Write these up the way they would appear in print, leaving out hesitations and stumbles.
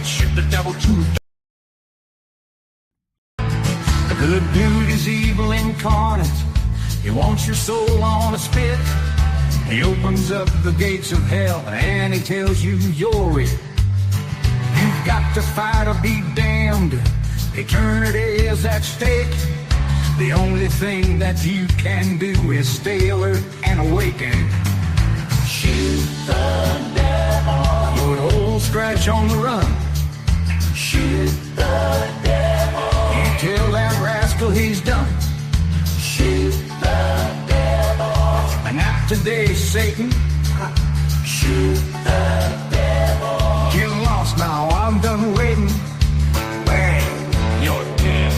Shoot the devil too. The good dude is evil incarnate. He wants your soul on a spit. He opens up the gates of hell and he tells you you're it. You've got to fight or be damned. Eternity is at stake. The only thing that you can do is stay alert and awaken. Shoot the devil. Put old Scratch on the run. Shoot the devil. You tell that rascal he's done. Shoot the devil. And not today, Satan. Shoot the devil. Get lost now, I'm done waiting. Bang, you're dead.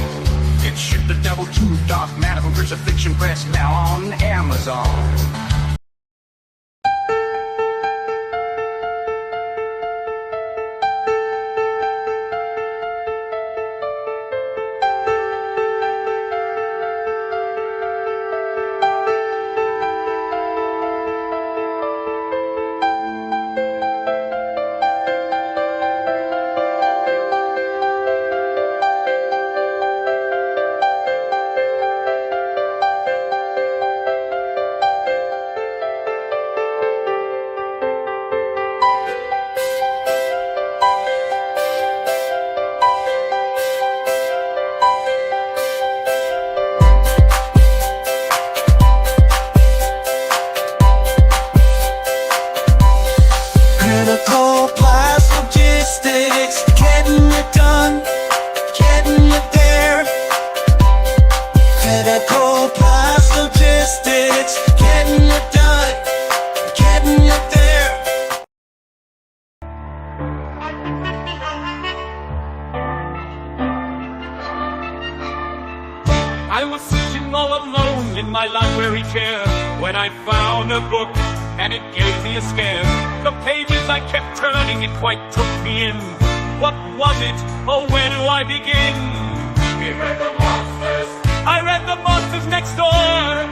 It's Shoot the Devil 2, Dark Matter from Crucifixion Press, now on Amazon. I was sitting all alone in my library chair when I found a book and it gave me a scare. The pages I kept turning, it quite took me in. What was it? Oh, where do I begin? We read the monsters. I read the monsters next door.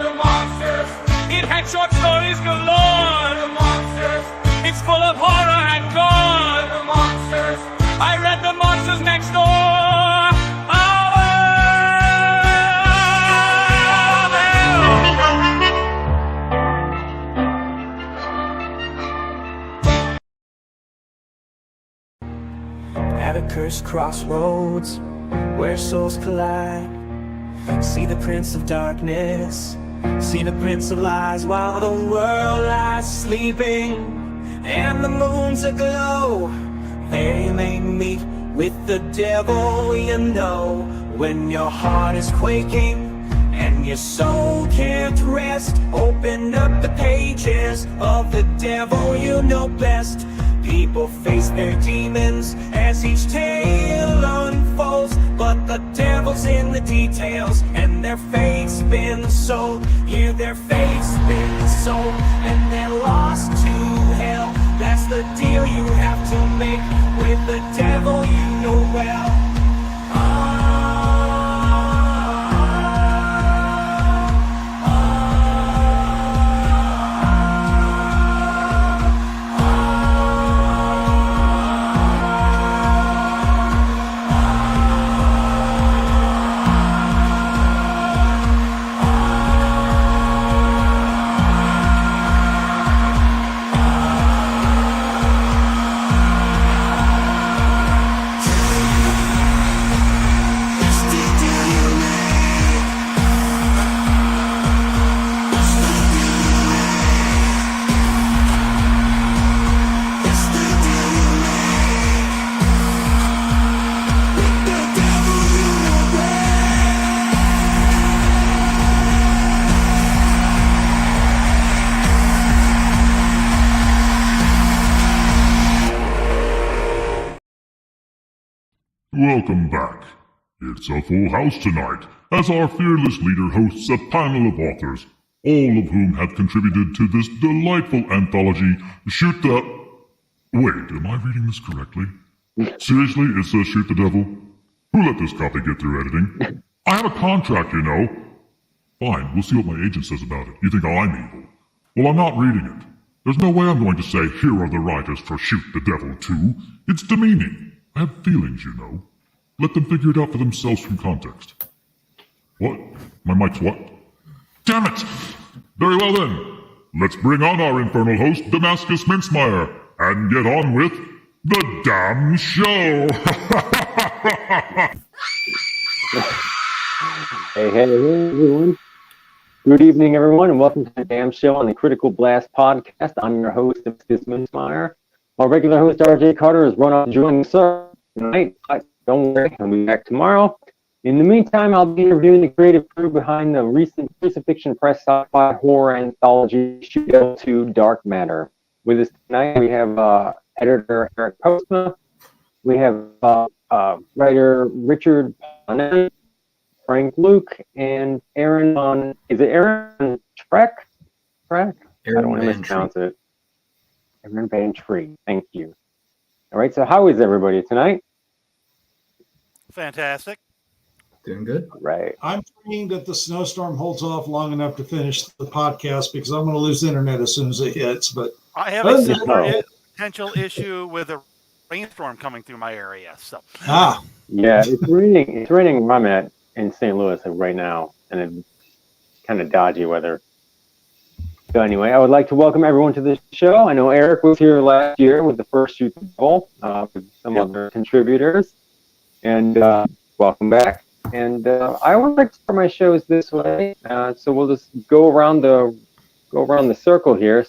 The monsters. It had short stories galore. The monsters. It's full of horror and gore. The monsters. I read the monsters next door. At a cursed crossroads where souls collide, see the Prince of Darkness, see the Prince of Lies, while the world lies sleeping and the moon's aglow. They may meet with the devil, you know, when your heart is quaking and your soul can't rest. Open up the pages of the devil you know best. People face their demons as each tale unfolds, but the devil's in the details, and their fate's been sold. Yeah, their fate's been sold, and they're lost to hell. That's the deal you have to make with the devil you know well. Welcome back. It's a full house tonight, as our fearless leader hosts a panel of authors, all of whom have contributed to this delightful anthology, Shoot the... Wait, am I reading this correctly? Seriously, it says Shoot the Devil? Who let this copy get through editing? I have a contract, you know. Fine, we'll see what my agent says about it. You think I'm evil? Well, I'm not reading it. There's no way I'm going to say, here are the writers for Shoot the Devil 2. It's demeaning. I have feelings, you know. Let them figure it out for themselves from context. What? My mic's what? Damn it! Very well then. Let's bring on our infernal host, Damascus Mincemeyer, and get on with the damn show! Hey, everyone. Good evening, everyone, and welcome to the damn show on the Critical Blast podcast. I'm your host, Damascus Mincemeyer. Our regular host, RJ Carter, is run off joining us tonight. Don't worry, I'll be back tomorrow. In the meantime, I'll be interviewing the creative crew behind the recent Crucifixion Press sci-fi horror anthology, Shoot L2 Dark Matter. With us tonight, we have editor Eric Postma. We have writer Richard Paulin, Frank Luke, and Aaron on, is it Aaron Trek? I don't want to mispronounce it. Aaron Van Tree, thank you. All right, so how is everybody tonight? Fantastic. Doing good. Right. I'm praying that the snowstorm holds off long enough to finish the podcast because I'm going to lose internet as soon as it hits. But I have a similar potential issue with a rainstorm coming through my area. So yeah, it's raining where I'm at in St. Louis right now, and it's kind of dodgy weather. So anyway, I would like to welcome everyone to the show. I know Eric was here last year with the first Shoot the Devil with some other contributors, and welcome back. And I would like to start my shows this way, so we'll just go around the circle here.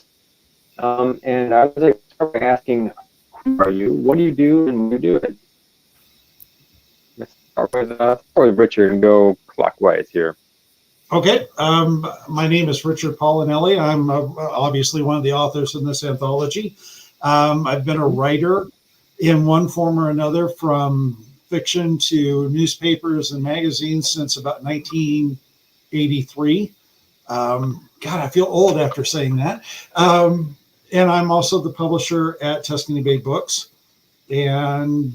And I would like to start by asking, who are you? What do you do, and when do you do it? Let's start with Richard and go clockwise here. okay, my name is Richard Paulinelli. I'm obviously one of the authors in this anthology. I've been a writer in one form or another, from fiction to newspapers and magazines, since about 1983. God, I feel old after saying that. And I'm also the publisher at Tuscany Bay Books. And,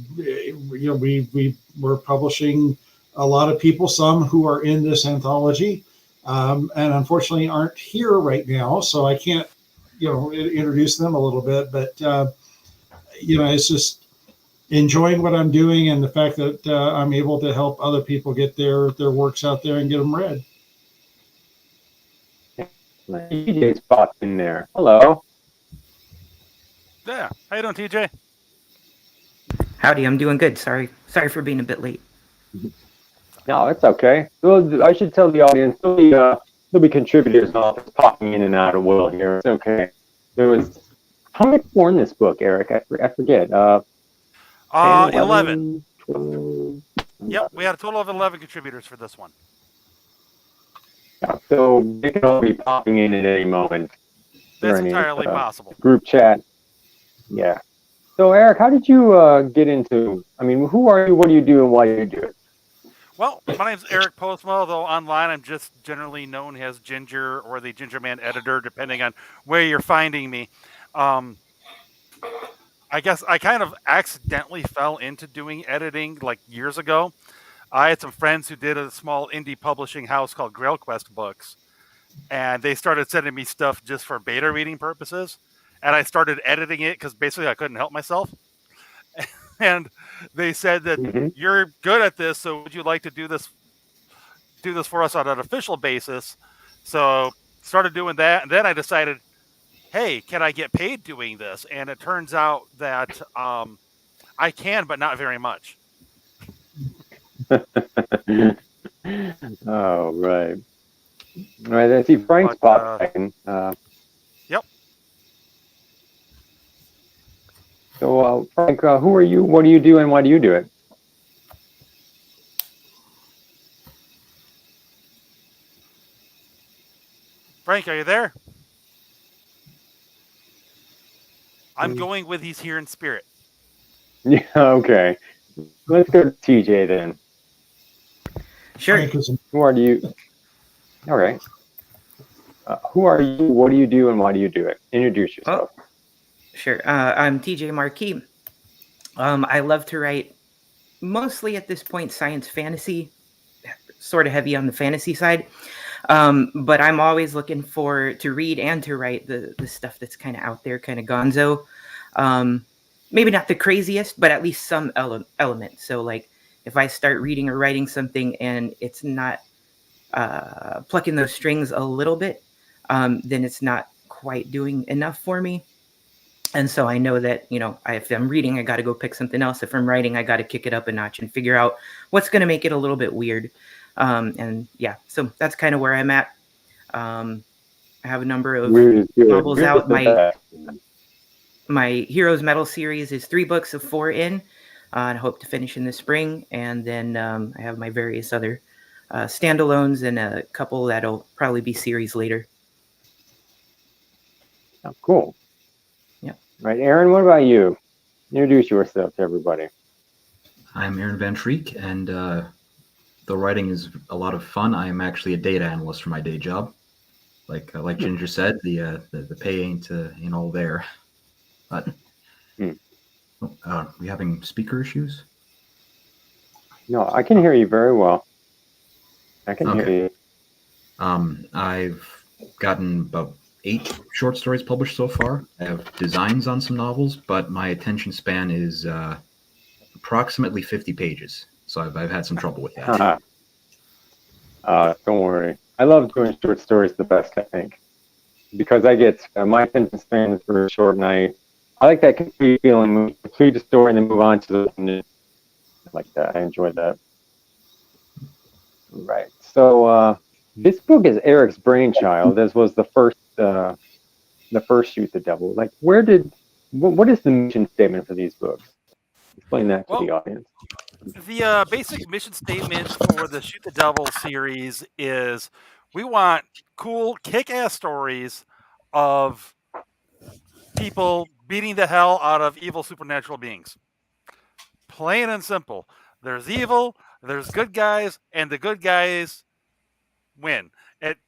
we're publishing a lot of people, some who are in this anthology, and unfortunately aren't here right now. So I can't, introduce them a little bit, but, it's just enjoying what I'm doing, and the fact that I'm able to help other people get their works out there and get them read. TJ's popped in there. Hello. yeah, how you doing, TJ? Howdy, I'm doing good. Sorry for being a bit late. No, it's okay. Well, I should tell the audience, there'll be contributors and all popping in and out of will here. It's okay. There was, how many were in this book, Eric? I forget. 11. 12. Yep, we had a total of 11 contributors for this one. Yeah, so they can all be popping in at any moment. That's during entirely the, possible. Group chat. Yeah. So, Eric, how did you get into, who are you, what do you do, and why do you do it? Well, my name's Eric Postma, although online I'm just generally known as Ginger or the Ginger Man Editor, depending on where you're finding me. I guess I kind of accidentally fell into doing editing like years ago. I had some friends who did a small indie publishing house called Grail Quest Books, and they started sending me stuff just for beta reading purposes. And I started editing it because basically I couldn't help myself. And they said that you're good at this, so would you like to do this for us on an official basis? So started doing that, and then I decided, hey, can I get paid doing this? And it turns out that I can, but not very much. Oh, right. All right, I see Frank's popping. Yep. So, Frank, who are you, what do you do, and why do you do it? Frank, are you there? I'm going with he's here in spirit. Yeah, okay. Let's go to TJ then. Sure. Who are you? All right. Who are you? What do you do? And why do you do it? Introduce yourself. Oh, sure. I'm TJ Marquis. I love to write mostly at this point science fantasy, sort of heavy on the fantasy side. But I'm always looking to read and to write the stuff that's kind of out there, kind of gonzo. maybe not the craziest, but at least some element. So like if I start reading or writing something and it's not plucking those strings a little bit, then it's not quite doing enough for me. And so I know that, if I'm reading, I got to go pick something else. If I'm writing, I got to kick it up a notch and figure out what's going to make it a little bit weird. And yeah, so that's kind of where I'm at. I have a number of novels out. My Heroes Metal series is 3 books of 4 in. And I hope to finish in the spring. And then I have my various other standalones and a couple that'll probably be series later. Oh, cool. Yeah. Right, Aaron, what about you? Introduce yourself to everybody. I'm Aaron Van Treek, and though writing is a lot of fun, I am actually a data analyst for my day job. Like Ginger said, the pay ain't all there. But we having speaker issues? No, I can hear you very well. I can hear you. I've gotten about 8 short stories published so far. I have designs on some novels, but my attention span is approximately 50 pages. So I've had some trouble with that. Don't worry. I love doing short stories the best, I think, because I get my attention span is very short, and I like that complete feeling, complete the story, and then move on to the new. I like that. I enjoy that. Right. So this book is Eric's brainchild, as was the first Shoot the Devil. Like, what is the mission statement for these books? Explain that to the audience. The basic mission statement for the Shoot the Devil series is we want cool, kick-ass stories of people beating the hell out of evil supernatural beings. Plain and simple. There's evil, there's good guys, and the good guys win. It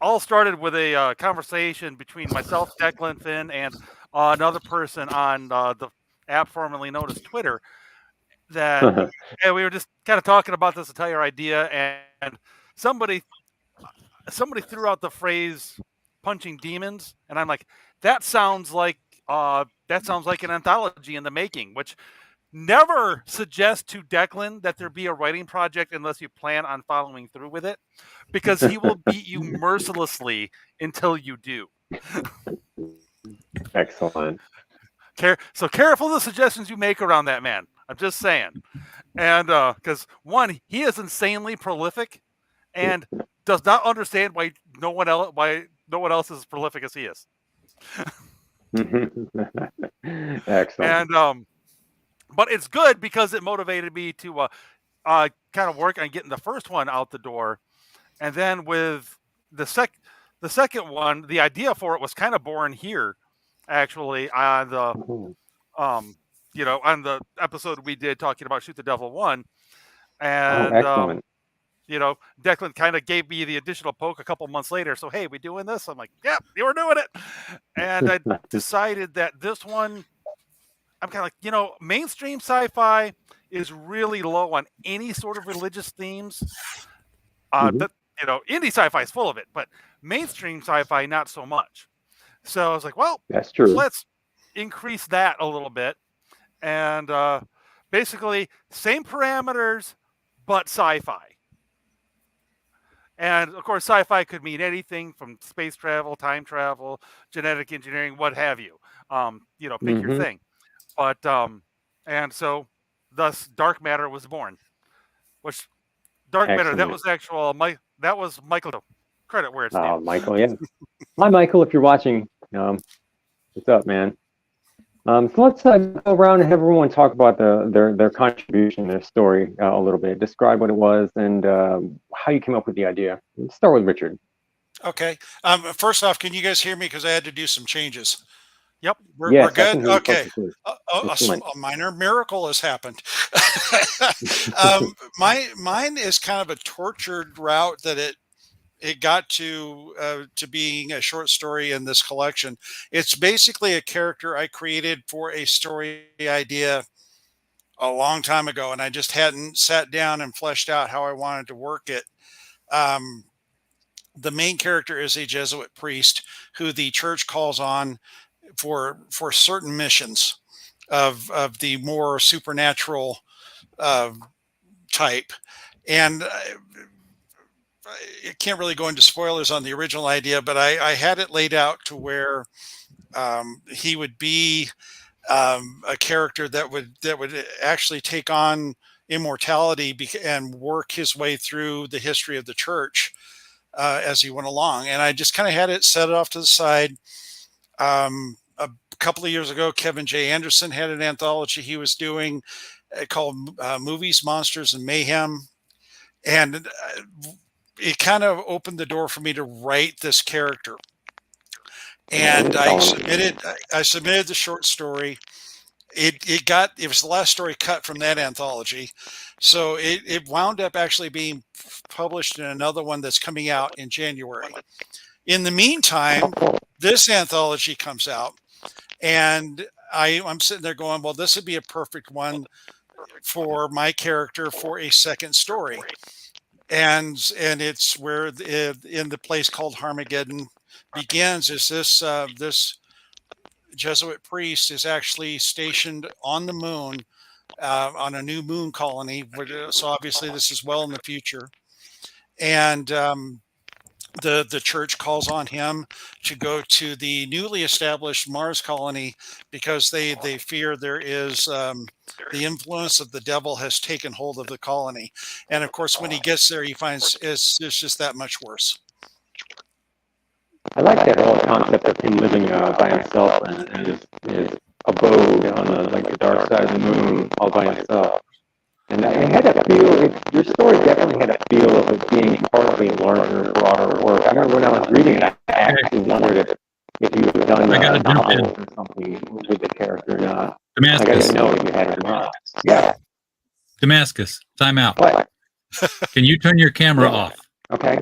all started with a conversation between myself, Declan Finn, and another person on the app formerly known as Twitter. That we were just kind of talking about this entire idea, and somebody threw out the phrase "punching demons," and I'm like, that sounds like an anthology in the making, which never suggest to Declan that there be a writing project unless you plan on following through with it, because he will beat you mercilessly until you do. Excellent. So careful the suggestions you make around that man. I'm just saying. And because one, he is insanely prolific and does not understand why no one else is as prolific as he is. Excellent. And but it's good because it motivated me to kind of work on getting the first one out the door. And then with the second one, the idea for it was kind of born here, actually, on the on the episode we did talking about Shoot the Devil 1. And excellent. Declan kind of gave me the additional poke a couple months later. So, hey, we doing this? I'm like, yep, you were doing it. And I decided that this one, I'm kind of like, mainstream sci-fi is really low on any sort of religious themes. Indie sci-fi is full of it, but mainstream sci-fi, not so much. So I was like, well, that's true. Let's increase that a little bit. And basically, same parameters, but sci-fi. And, of course, sci-fi could mean anything from space travel, time travel, genetic engineering, what have you. Pick your thing. But, and so, thus, Dark Matter was born. Which, Dark Matter, that was Michael. Credit where it's due. Michael, yeah. Hi, Michael, if you're watching. What's up, man? So let's go around and have everyone talk about their contribution, their story a little bit. Describe what it was and how you came up with the idea. Let's start with Richard. Okay. First off, can you guys hear me? Because I had to do some changes. Yep. We're good? Okay. A minor miracle has happened. Mine is kind of a tortured route that it got to being a short story in this collection. It's basically a character I created for a story idea a long time ago, and I just hadn't sat down and fleshed out how I wanted to work it. The main character is a Jesuit priest who the church calls on for certain missions. of the more supernatural type. And I can't really go into spoilers on the original idea, but I had it laid out to where he would be a character that would actually take on immortality and work his way through the history of the church as he went along. And I just kind of had it set off to the side. A couple of years ago, Kevin J. Anderson had an anthology he was doing called Movies, Monsters, and Mayhem. And it kind of opened the door for me to write this character. And I submitted the short story. It was the last story cut from that anthology. So it wound up actually being published in another one that's coming out in January. In the meantime, this anthology comes out, and I'm sitting there going, well, this would be a perfect one for my character for a second story. And it's where in the place called Harmageddon begins is this Jesuit priest is actually stationed on the moon on a new moon colony. So obviously this is well in the future. And the church calls on him to go to the newly established Mars colony because they fear there is the influence of the devil has taken hold of the colony. And of course, when he gets there, he finds it's just that much worse. I like that whole concept of him living by himself and his abode on the dark side of the moon all by himself. And it had a feel, your story definitely had a feel of it being part of a larger, broader work. I remember when I was reading it, I actually wondered if you had done a novel or something with the character or not. Damascus. I didn't know if you had it or not. Yeah. Damascus, time out. What? Can you turn your camera off? Okay.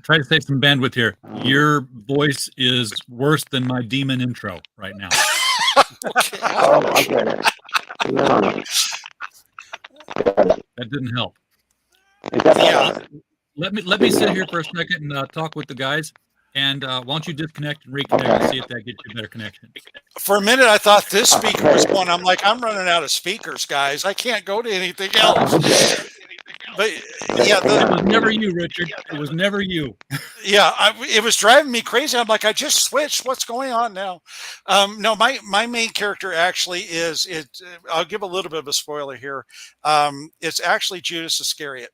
Try to save some bandwidth here. Your voice is worse than my demon intro right now. Oh, okay. No. That didn't help. Let me sit here for a second and talk with the guys. And why don't you disconnect and reconnect and see if that gets you a better connection. For a minute, I thought this speaker was going. I'm like, I'm running out of speakers, guys. I can't go to anything else. But yeah, it was never you, Richard. It was never you. Yeah, it was driving me crazy. I'm like, I just switched. What's going on now? No, my main character actually is it. I'll give a little bit of a spoiler here. It's actually Judas Iscariot.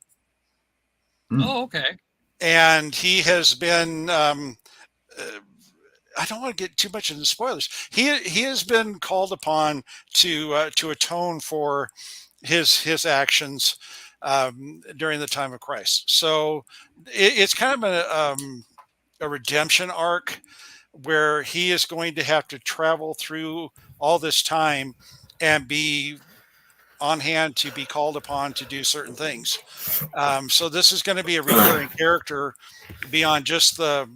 Oh, okay. And he has been. I don't want to get too much into spoilers. He has been called upon to atone for his actions during the time of Christ. So it's kind of a redemption arc where he is going to have to travel through all this time and be on hand to be called upon to do certain things. So this is going to be a recurring character beyond just the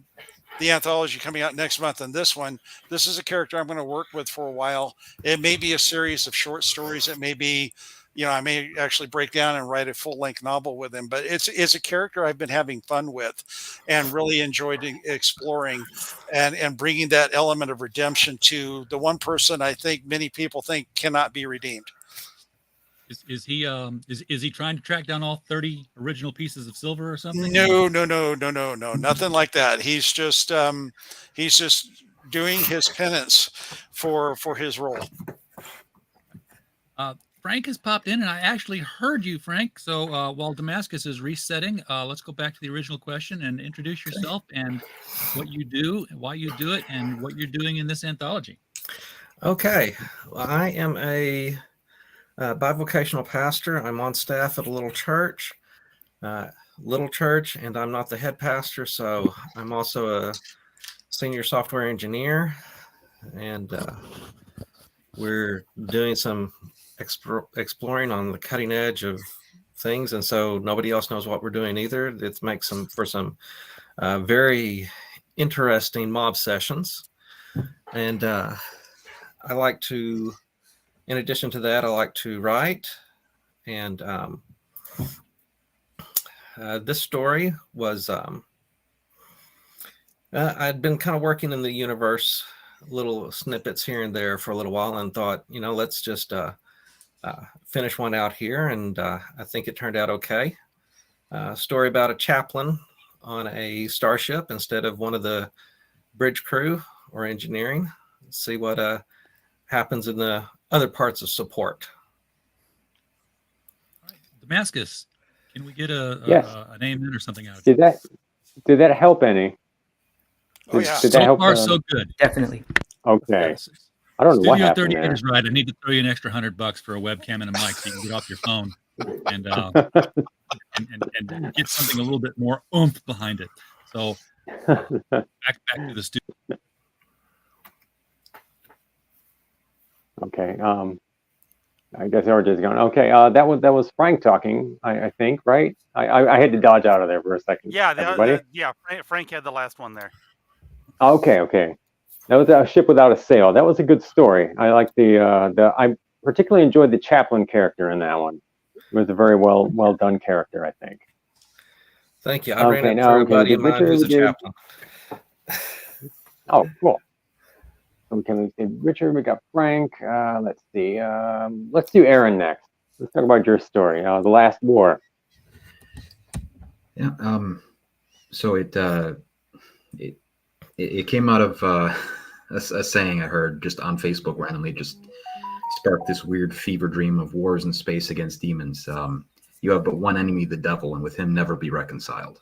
anthology coming out next month and this one. This is a character I'm going to work with for a while. It may be a series of short stories. It may be, I may actually break down and write a full-length novel with him, but it's a character I've been having fun with and really enjoyed exploring and bringing that element of redemption to the one person I think many people think cannot be redeemed. Is he trying to track down all 30 original pieces of silver or something? No, nothing like that. He's just doing his penance for his role. Frank has popped in, and I actually heard you, Frank. So while Damascus is resetting, let's go back to the original question and introduce yourself and what you do, why you do it, and what you're doing in this anthology. Okay. Well, I am a bivocational pastor. I'm on staff at a little church, and I'm not the head pastor, so I'm also a senior software engineer, and we're doing some exploring on the cutting edge of things, and so nobody else knows what we're doing either. It makes for some very interesting mob sessions, and I like to, in addition to that, I like to write, and this story was I'd been kind of working in the universe little snippets here and there for a little while, and thought, let's just finish one out here. And I think it turned out okay. Story about a chaplain on a starship instead of one of the bridge crew or engineering. See what happens in the other parts of support. Damascus, can we get Yes. a name in or something out? Did that help any? Oh, yeah. So that help, far, so good. Definitely. Okay. I don't know what Studio happened 38 there. is right. I need to throw you an extra $100 for a webcam and a mic so you can get off your phone and get something a little bit more oomph behind it. So back to the studio. Okay. I guess RJ's going. Okay. That was Frank talking. I think, right? I had to dodge out of there for a second. Yeah, Everybody? Frank had the last one there. Okay. That was A Ship Without a Sail. That was a good story. I like I particularly enjoyed the chaplain character in that one. It was a very well done character, I think. Thank you. I ran it through a buddy of mine who's a chaplain. Oh, cool. Okay, we did Richard, we got Frank. Let's see. Let's do Aaron next. Let's talk about your story, The Last War. Yeah. So it came out of a saying I heard just on Facebook randomly, just sparked this weird fever dream of wars in space against demons. You have but one enemy, the devil, and with him never be reconciled.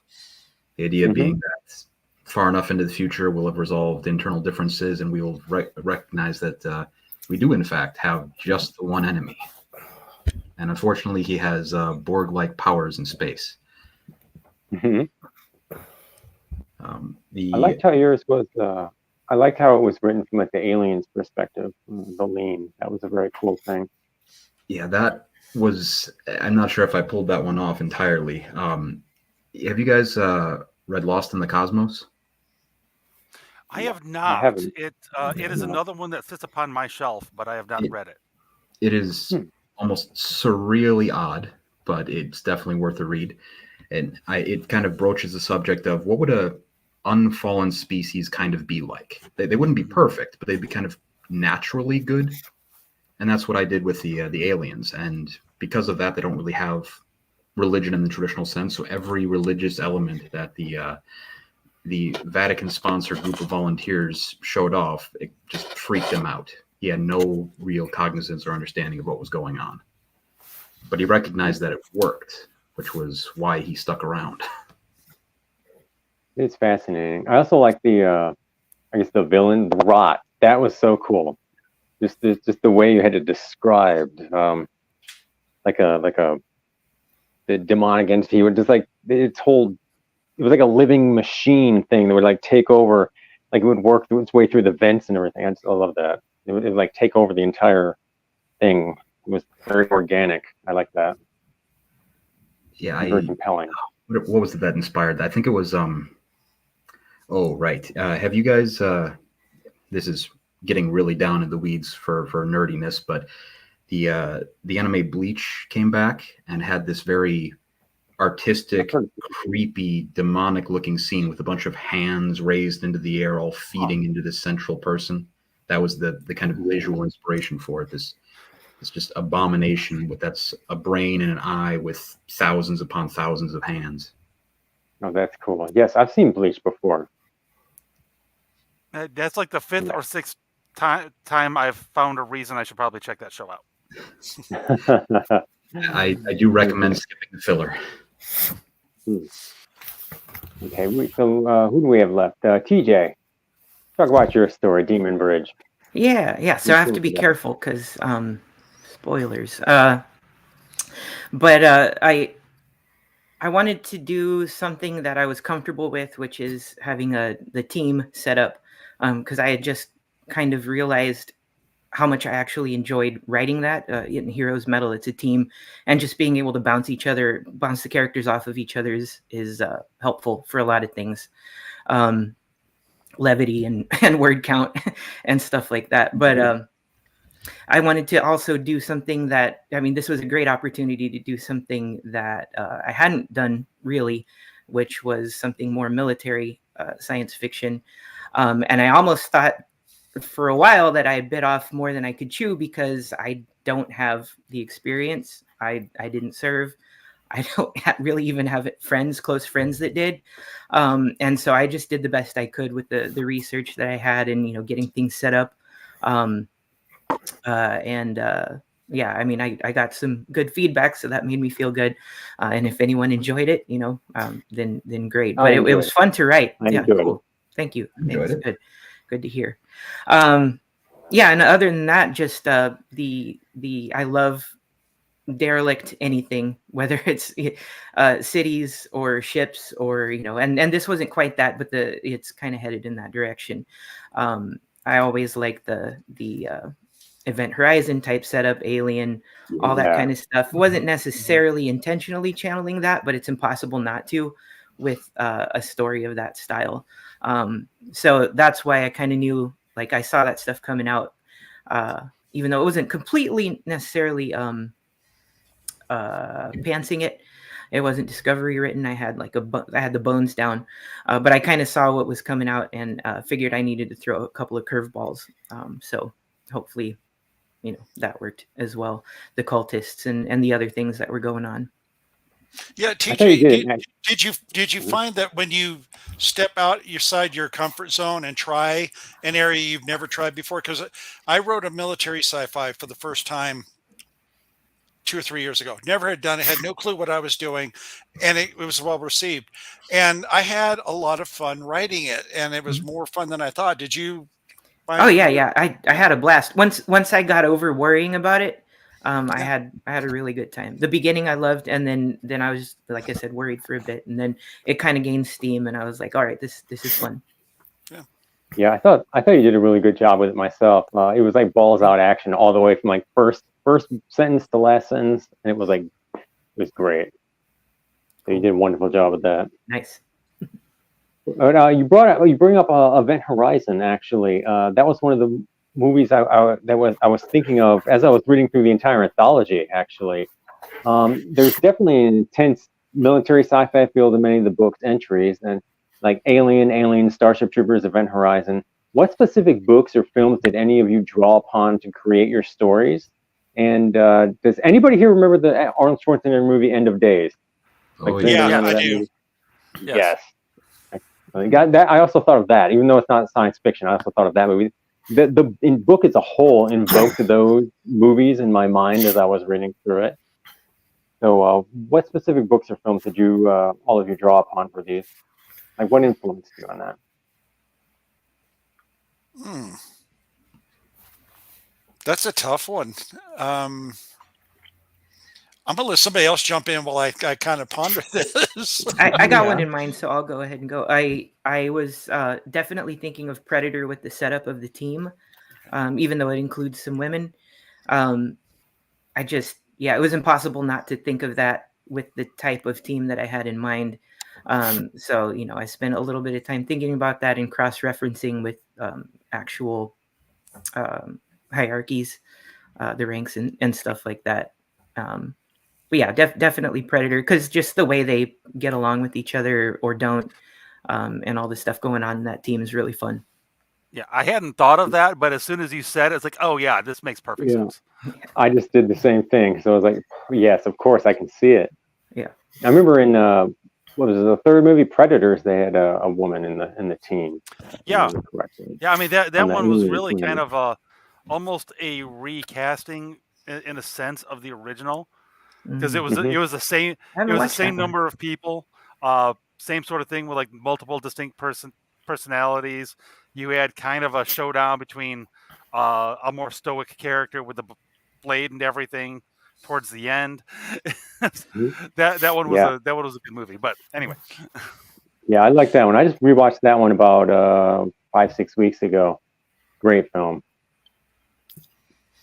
The idea being that far enough into the future, we'll have resolved internal differences, and we will recognize that we do, in fact, have just the one enemy. And unfortunately, he has Borg-like powers in space. Mm-hmm. I liked how yours was. I liked how it was written from like the aliens' perspective, the lean. That was a very cool thing. Yeah, that was. I'm not sure if I pulled that one off entirely. Have you guys read Lost in the Cosmos? I have not. I haven't. It is another one that sits upon my shelf, but I have not read it. It is almost surreally odd, but it's definitely worth a read. And it kind of broaches the subject of what would a unfallen species kind of be like. They wouldn't be perfect, but they'd be kind of naturally good. And that's what I did with the aliens. And because of that, they don't really have religion in the traditional sense. So every religious element that the Vatican-sponsored group of volunteers showed off, it just freaked him out. He had no real cognizance or understanding of what was going on. But he recognized that it worked, which was why he stuck around. It's fascinating. I also like the villain, the Rot. That was so cool. Just the way you had it described, like the demonic entity would just like its whole. It was like a living machine thing that would like take over, like it would work its way through the vents and everything. I love that. It would like take over the entire thing. It was very organic. I like that. Yeah, very compelling. What was it that inspired that? I think it was. Oh, right. Have you guys? This is getting really down in the weeds for nerdiness, but the anime Bleach came back and had this very artistic, creepy, demonic-looking scene with a bunch of hands raised into the air, all feeding into this central person. That was the kind of visual inspiration for it. This just abomination that's a brain and an eye with thousands upon thousands of hands. Oh, that's cool. Yes, I've seen Bleach before. That's like the fifth or sixth time I've found a reason I should probably check that show out. I do recommend skipping the filler. Okay, so who do we have left? TJ, talk about your story, Demon Bridge. Yeah. So I have to be careful because spoilers. But I wanted to do something that I was comfortable with, which is having the team set up, because I had just kind of realized how much I actually enjoyed writing that. In Heroes Metal, it's a team, and just being able to bounce the characters off of each other is helpful for a lot of things. Levity and word count and stuff like that. But I wanted to also do something that, this was a great opportunity to do something that I hadn't done really, which was something more military science fiction. And I almost thought for a while that I bit off more than I could chew because I don't have the experience. I didn't serve. I don't really even have close friends that did. And so I just did the best I could with the research that I had and, getting things set up. Yeah, I mean, I got some good feedback, so that made me feel good. And if anyone enjoyed it, then great. But it was fun to write. Yeah, cool. Thank you. Enjoyed it. Good to hear. Yeah, and other than that, just I love derelict anything, whether it's cities or ships or and this wasn't quite that, but it's kind of headed in that direction. I always like the Event Horizon type setup, Alien, all that kind of stuff. Wasn't necessarily intentionally channeling that, but it's impossible not to with a story of that style. So that's why I kind of knew, like, I saw that stuff coming out, even though it wasn't completely necessarily pantsing it. It wasn't Discovery written. I had I had the bones down, but I kind of saw what was coming out and figured I needed to throw a couple of curveballs. So hopefully, that worked as well. The cultists and the other things that were going on. Yeah, TJ, did you find that when you step outside your comfort zone and try an area you've never tried before? Because I wrote a military sci-fi for the first time 2 or 3 years ago. Never had done it, had no clue what I was doing, and it was well received. And I had a lot of fun writing it, and it was more fun than I thought. Did you find yeah. I had a blast. Once I got over worrying about it, I had a really good time. The beginning I loved, and then I was, like I said, worried for a bit, and then it kind of gained steam, and I was like, all right, this is fun. Yeah, I thought you did a really good job with it myself. It was like balls out action all the way from like first sentence to last sentence, and it was great. So you did a wonderful job with that. Nice. But you bring up Event Horizon. Actually, that was one of the movies I was thinking of as I was reading through the entire anthology. Actually, there's definitely an intense military sci-fi feel to many of the book's entries, and like Alien, Starship Troopers, Event Horizon. What specific books or films did any of you draw upon to create your stories? And does anybody here remember the Arnold Schwarzenegger movie End of Days? I do. Yes. I also thought of that, even though it's not science fiction. I also thought of that movie. The book as a whole invoked those movies in my mind as I was reading through it. So, what specific books or films did you all of you draw upon for these? Like, what influenced you on that? That's a tough one. I'm gonna let somebody else jump in while I kind of ponder this. I got one in mind, so I'll go ahead and go. I was definitely thinking of Predator with the setup of the team, even though it includes some women. It was impossible not to think of that with the type of team that I had in mind. So, I spent a little bit of time thinking about that and cross-referencing with actual hierarchies, the ranks and stuff like that. But yeah, definitely Predator, because just the way they get along with each other or don't, and all the stuff going on in that team is really fun. Yeah, I hadn't thought of that, but as soon as you said it, it's like, oh yeah, this makes perfect sense. I just did the same thing. So I was like, yes, of course, I can see it. Yeah. I remember in what was it, the third movie, Predators, they had a woman in the team. Yeah. Yeah, I mean that one was really kind of almost a recasting in a sense of the original, because it was the same number of people, same sort of thing with like multiple distinct personalities. You had kind of a showdown between a more stoic character with the blade and everything towards the end. that one was a good movie. But anyway. Yeah, I like that one. I just rewatched that one about 5-6 weeks ago. Great film.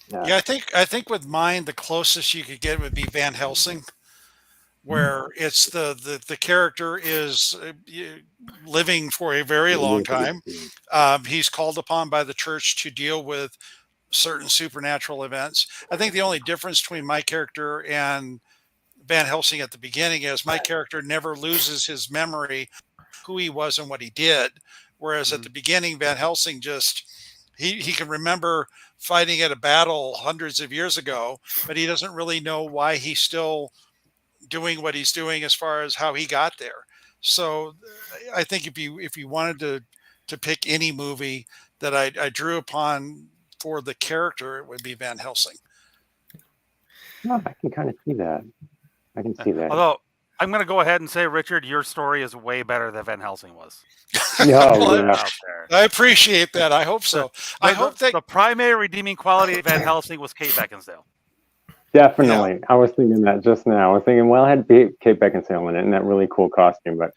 Yeah, I think with mine the closest you could get would be Van Helsing, where it's the character is living for a very long time. He's called upon by the church to deal with certain supernatural events. I think the only difference between my character and Van Helsing at the beginning is my character never loses his memory, who he was and what he did. Whereas at the beginning, Van Helsing just he can remember fighting at a battle hundreds of years ago, but he doesn't really know why he's still doing what he's doing as far as how he got there. So I think if you wanted to pick any movie that I drew upon for the character, it would be Van Helsing. No, I can kind of see that. I can see that. Although I'm going to go ahead and say, Richard, your story is way better than Van Helsing was. No, yeah. I appreciate that. I hope so. I hope that the primary redeeming quality of Van Helsing was Kate Beckinsale. Definitely. Yeah. I was thinking that just now. I was thinking, well, it had Kate Beckinsale in it and that really cool costume, but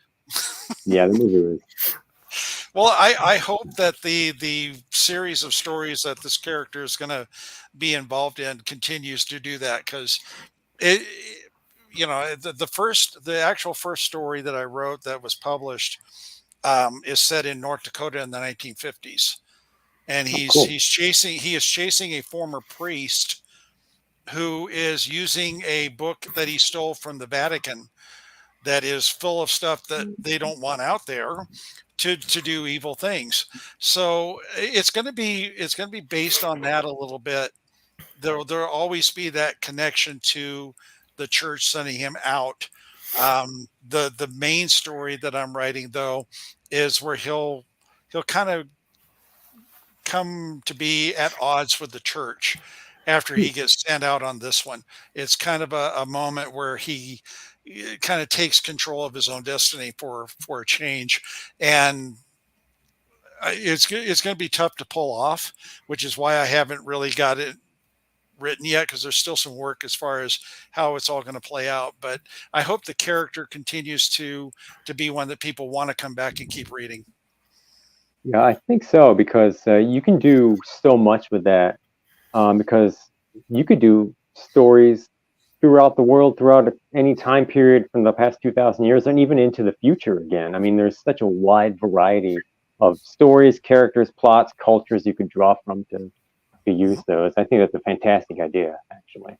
yeah, the movie was. Well, I hope that the series of stories that this character is going to be involved in continues to do that, because the actual first story that I wrote that was published is set in North Dakota in the 1950s, and he is chasing a former priest who is using a book that he stole from the Vatican that is full of stuff that they don't want out there to do evil things. So it's going to be based on that a little bit. There'll always be that connection to the church sending him out. The main story that I'm writing, though, is where he'll kind of come to be at odds with the church after he gets sent out on this one. It's kind of a moment where he kind of takes control of his own destiny for a change, and it's going to be tough to pull off, which is why I haven't really got it written yet, because there's still some work as far as how it's all going to play out. But I hope the character continues to be one that people want to come back and keep reading. Yeah, I think so, because you can do so much with that, because you could do stories throughout the world, throughout any time period from the past 2,000 years, and even into the future again. I mean, there's such a wide variety of stories, characters, plots, cultures you could draw from to use those. I think that's a fantastic idea, actually.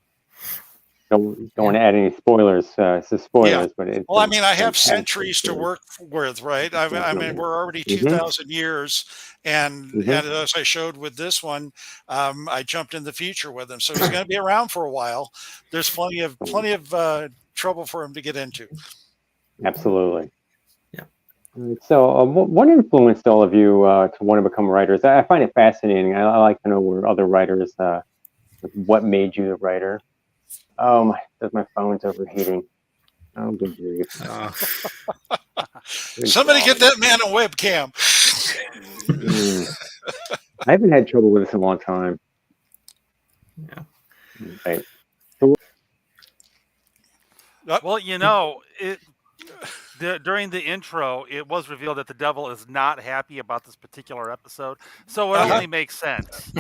Don't want to add any spoilers, but well, I mean, I have centuries to work with, right? I mean, we're already 2,000 years, and as I showed with this one, I jumped in the future with him, so he's going to be around for a while. There's plenty of trouble for him to get into. Absolutely. Yeah. So, what influenced all of you to want to become writers? I find it fascinating. I like to know where other writers. What made you a writer? Oh, my phone's overheating. Oh, good grief. Somebody get that man a webcam. I haven't had trouble with this in a long time. Yeah. Right. Well, during the intro, it was revealed that the devil is not happy about this particular episode, so it only makes sense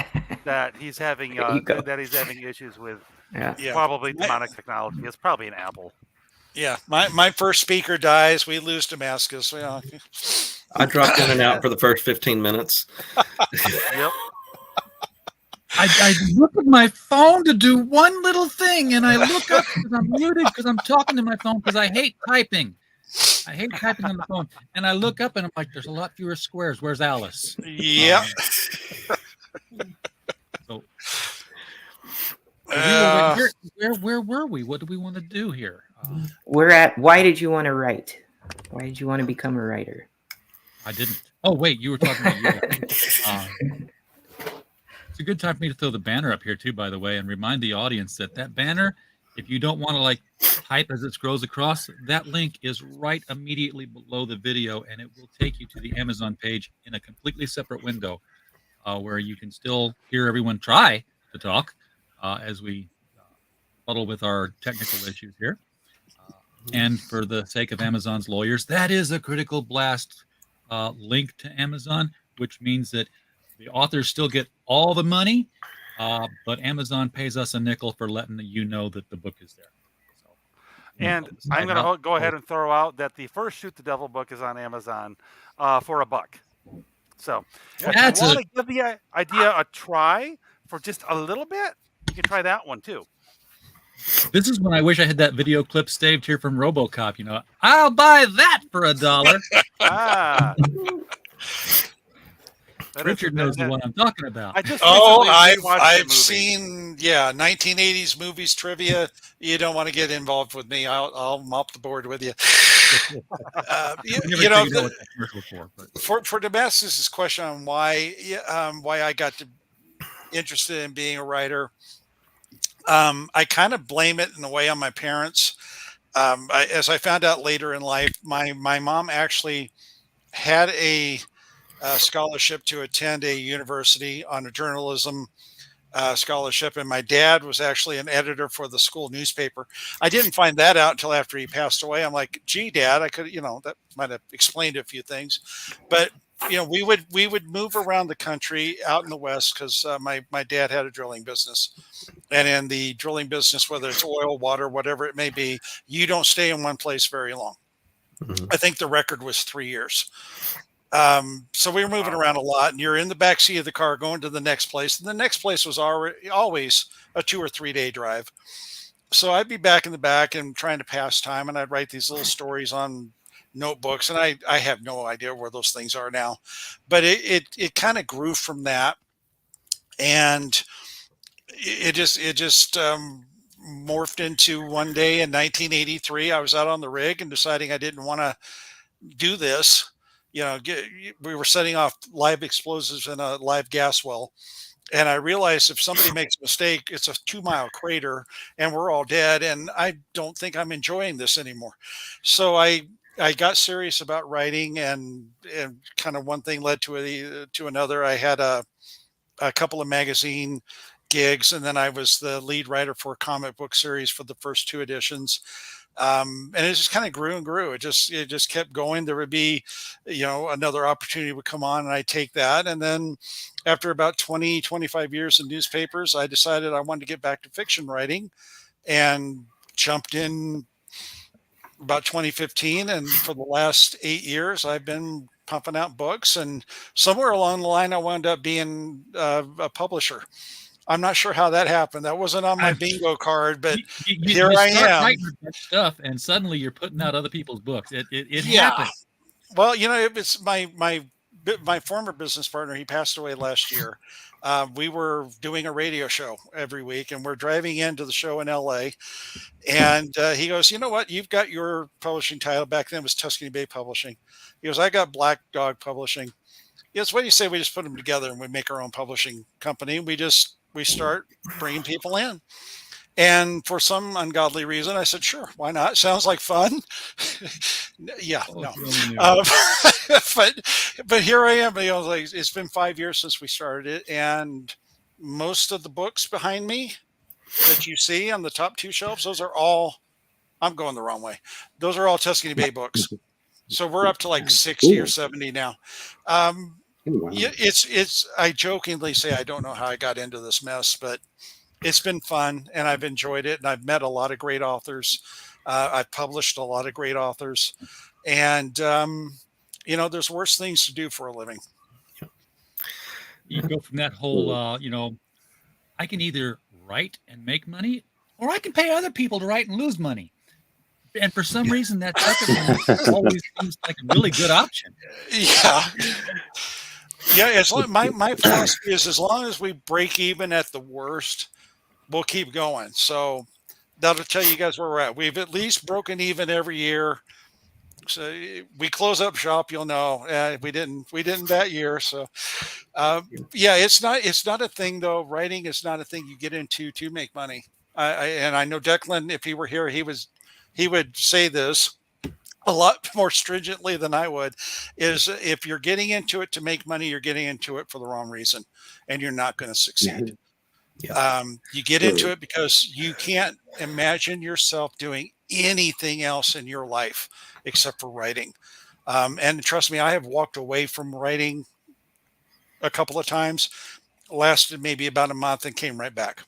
that he's having issues with probably demonic technology. It's probably an Apple. Yeah, my first speaker dies. We lose Damascus. I dropped in and out for the first 15 minutes. Yep. I look at my phone to do one little thing, and I look up because I'm muted because I'm talking to my phone because I hate typing. I hate typing on the phone. And I look up and I'm like, there's a lot fewer squares. Where's Alice? Yep. Where were we? What do we want to do here? We're at why did you want to write? Why did you want to become a writer? I didn't. Oh, wait, you were talking about you. It's a good time for me to throw the banner up here, too, by the way, and remind the audience that banner, if you don't want to type as it scrolls across, that link is right immediately below the video, and it will take you to the Amazon page in a completely separate window where you can still hear everyone try to talk as we muddle with our technical issues here. And for the sake of Amazon's lawyers, that is a Critical Blast link to Amazon, which means that the authors still get all the money, but Amazon pays us a nickel for letting you know that the book is there. So, and I'm going to go ahead and throw out that the first Shoot the Devil book is on Amazon for $1. So if you want to give the idea a try for just a little bit, you can try that one too. This is when I wish I had that video clip saved here from RoboCop. I'll buy that for $1. Richard knows the one I'm talking about. I just Oh, recently rewatched the I've movie. seen 1980s movies trivia. You don't want to get involved with me. I'll mop the board with you. Never You know, figured out what that commercial for, but for Damascus's question on why I got interested in being a writer, I kind of blame it in a way on my parents. As I found out later in life, my mom actually had a scholarship to attend a university on a journalism scholarship, and my dad was actually an editor for the school newspaper. I didn't find that out until after he passed away. I'm like, gee, Dad, I could, that might have explained a few things. But we would move around the country out in the West because my dad had a drilling business, and in the drilling business, whether it's oil, water, whatever it may be, you don't stay in one place very long. I think the record was 3 years. So we were moving around a lot, and you're in the back seat of the car going to the next place. And the next place was always a 2 or 3 day drive. So I'd be back in the back and trying to pass time, and I'd write these little stories on notebooks. And I have no idea where those things are now, but it kind of grew from that. And it just morphed into one day in 1983, I was out on the rig and deciding I didn't want to do this. We were setting off live explosives in a live gas well. And I realized if somebody makes a mistake, it's a 2-mile crater and we're all dead. And I don't think I'm enjoying this anymore. So I got serious about writing, and kind of one thing led to another. I had a couple of magazine gigs, and then I was the lead writer for a comic book series for the first 2 editions. And it just kind of grew and grew. It just kept going. There would be, another opportunity would come on, and I'd take that. And then after about 20, 25 years in newspapers, I decided I wanted to get back to fiction writing, and jumped in about 2015. And for the last 8 years, I've been pumping out books, and somewhere along the line, I wound up being a publisher. I'm not sure how that happened. That wasn't on my bingo card, but here I am. Writing stuff, and suddenly you're putting out other people's books. It happens. Well, it's my former business partner. He passed away last year. We were doing a radio show every week, and we're driving into the show in LA. And he goes, "You know what? You've got your publishing title." Back then it was Tuscany Bay Publishing. He goes, "I got Black Dog Publishing." Yes, what do you say we just put them together and we make our own publishing company? We start bringing people in. And for some ungodly reason, I said, sure, why not? Sounds like fun. Yeah, no. But here I am. It's been 5 years since we started it. And most of the books behind me that you see on the top 2 shelves, those are all, I'm going the wrong way. Those are all Tuscany Bay books. So we're up to like 60 or 70 now. I jokingly say I don't know how I got into this mess, but it's been fun and I've enjoyed it, and I've met a lot of great authors. I've published a lot of great authors, and there's worse things to do for a living. You go from that whole, I can either write and make money, or I can pay other people to write and lose money. And for some reason, that second one always seems like a really good option. Yeah, my philosophy is, as long as we break even at the worst, we'll keep going. So that'll tell you guys where we're at. We've at least broken even every year. So we close up shop, you'll know. We didn't that year. So it's not a thing though. Writing is not a thing you get into to make money. And I know Declan, if he were here, he would say this a lot more stringently than I would, is if you're getting into it to make money, you're getting into it for the wrong reason, and you're not going to succeed. Yeah. You get into it because you can't imagine yourself doing anything else in your life except for writing. And trust me, I have walked away from writing a couple of times, lasted maybe about a month, and came right back.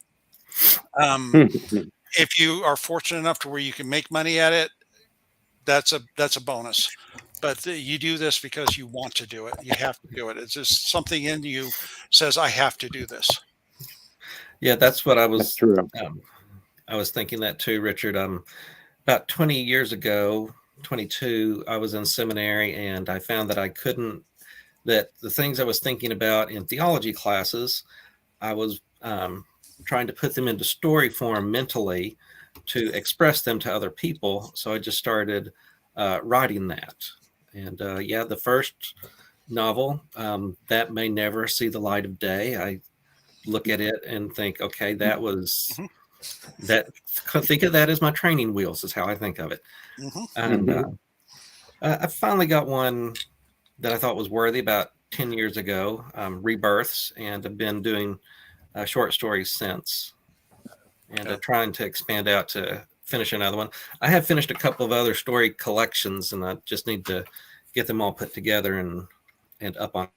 If you are fortunate enough to where you can make money at it, that's a bonus. But you do this because you want to do it. You have to do it. It's just something in you says, I have to do this. Yeah, that's what I was. That's true. I was thinking that too, Richard. About 20 years ago, 22, I was in seminary, and I found that I couldn't that the things I was thinking about in theology classes, I was trying to put them into story form mentally to express them to other people. So I just started writing that. And the first novel that may never see the light of day. I look at it and think, okay, that was that. Think of that as my training wheels. Is how I think of it. And I finally got one that I thought was worthy about 10 years ago, Rebirths, and I've been doing short stories since, and trying to expand out to finish another one. I have finished a couple of other story collections, and I just need to get them all put together and up on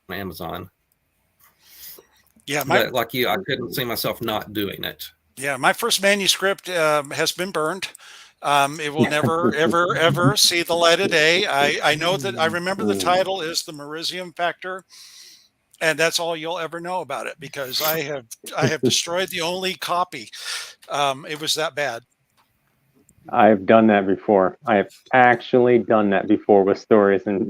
Amazon. Yeah, but like you, I couldn't see myself not doing it. Yeah, my first manuscript has been burned. It will never, ever, ever see the light of day. I know that I remember the title is The Merizium Factor, and that's all you'll ever know about it because I have destroyed the only copy. It was that bad. I've done that before. I have actually done that before with stories and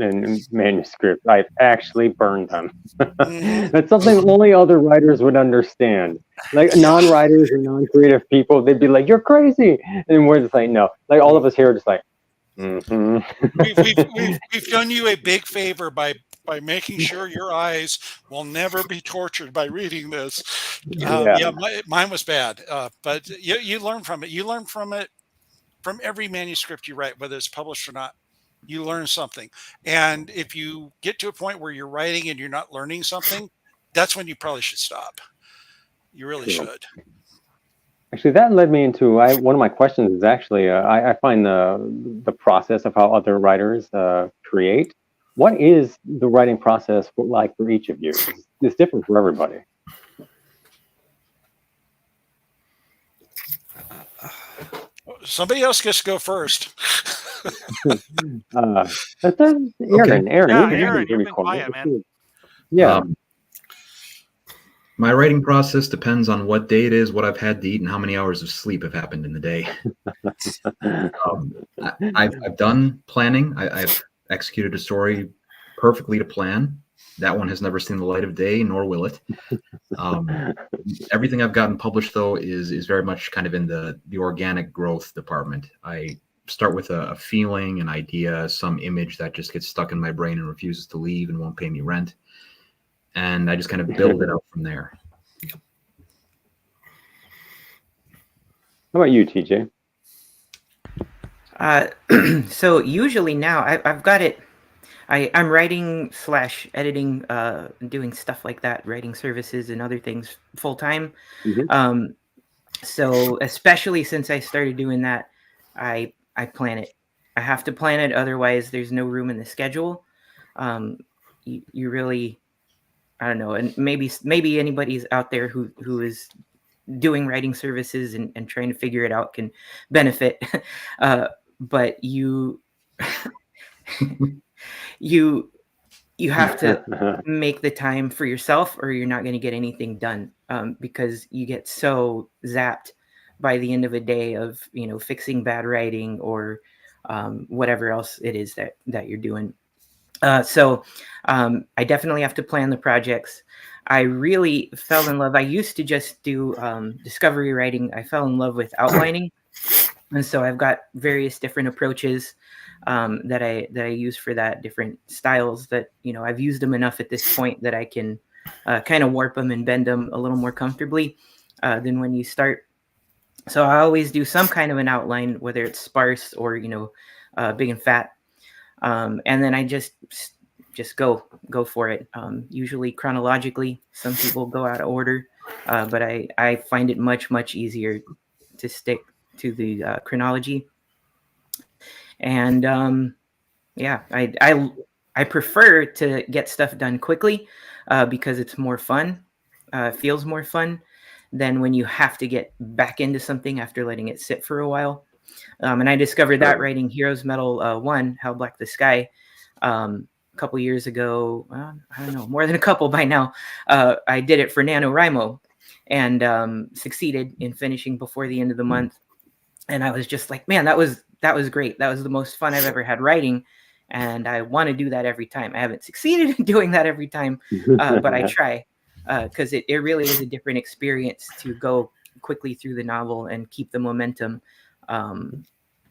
manuscripts. I've actually burned them. That's something only other writers would understand. Like non-writers and non-creative people, they'd be like, "You're crazy," and we're just like, "No." Like all of us here are just like, We've done you a big favor by making sure your eyes will never be tortured by reading this. Mine was bad, but you learn from it. You learn from it. From every manuscript you write, whether it's published or not, you learn something. And if you get to a point where you're writing and you're not learning something, that's when you probably should stop. You really should. Actually, that led me into one of my questions is actually, I find the process of how other writers create. What is the writing process like for each of you? It's different for everybody. Somebody else gets to go first. That's Aaron. Okay. Aaron, you've been quiet, man. Yeah. My writing process depends on what day it is, what I've had to eat, and how many hours of sleep have happened in the day. I've done planning. I've executed a story perfectly to plan. That one has never seen the light of day, nor will it. Everything I've gotten published, though, is very much kind of in the organic growth department. I start with a feeling, an idea, some image that just gets stuck in my brain and refuses to leave and won't pay me rent. And I just kind of build it up from there. How about you, TJ? So usually now I've got it. I'm writing / editing, doing stuff like that, writing services and other things full time. So especially since I started doing that, I plan it. I have to plan it, otherwise there's no room in the schedule. You really, I don't know, and maybe anybody's out there who is doing writing services and trying to figure it out can benefit. But you have to make the time for yourself, or you're not going to get anything done, because you get so zapped by the end of a day of fixing bad writing or whatever else it is that you're doing. So I definitely have to plan the projects. I really fell in love. I used to just do discovery writing. I fell in love with outlining, and so I've got various different approaches that I use for that, different styles that I've used them enough at this point that I can kind of warp them and bend them a little more comfortably than when you start. So I always do some kind of an outline, whether it's sparse or big and fat, and then I just go for it. Usually chronologically. Some people go out of order, but I find it much easier to stick to the chronology. And I prefer to get stuff done quickly because it's more fun, feels more fun than when you have to get back into something after letting it sit for a while. And I discovered that writing Heroes Metal 1, How Black the Sky, a couple years ago. I don't know, more than a couple by now. I did it for NaNoWriMo and succeeded in finishing before the end of the month. And I was just like, man, that was great. That was the most fun I've ever had writing. And I want to do that every time. I haven't succeeded in doing that every time, but I try, because it really is a different experience to go quickly through the novel and keep the momentum,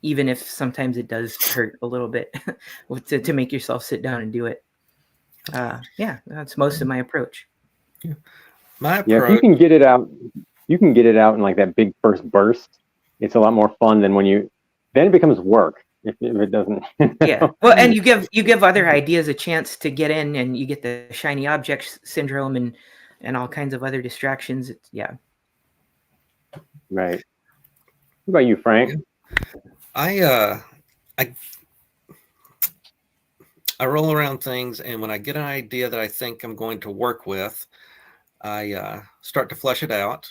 even if sometimes it does hurt a little bit to make yourself sit down and do it. Yeah, that's most of my approach. My Yeah, if approach. you can get it out, in like that big first burst. It's a lot more fun than then it becomes work if it doesn't. Yeah, well, and you give other ideas a chance to get in, and you get the shiny object syndrome and all kinds of other distractions. Yeah. Right. What about you, Frank? I roll around things, and when I get an idea that I think I'm going to work with, I start to flesh it out.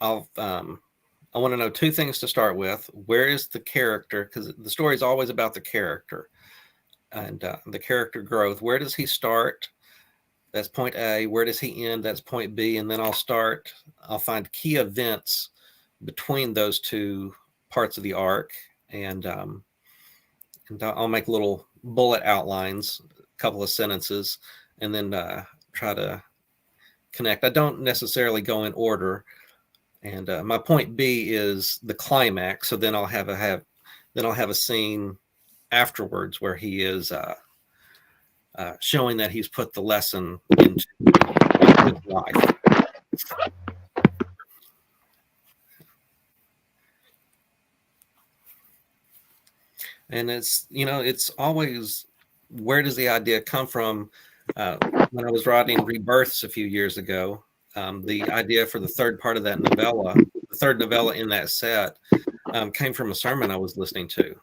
I want to know two things to start with. Where is the character? Because the story is always about the character and the character growth. Where does he start? That's point A. Where does he end? That's point B. And then I'll find key events between those two parts of the arc, and I'll make little bullet outlines, a couple of sentences, and then try to connect. I don't necessarily go in order. And my point B is the climax. So then I'll have a scene afterwards where he is showing that he's put the lesson into his life. And it's always, where does the idea come from? When I was writing Rebirths a few years ago, the idea for the third part of that novella, the third novella in that set, came from a sermon I was listening to.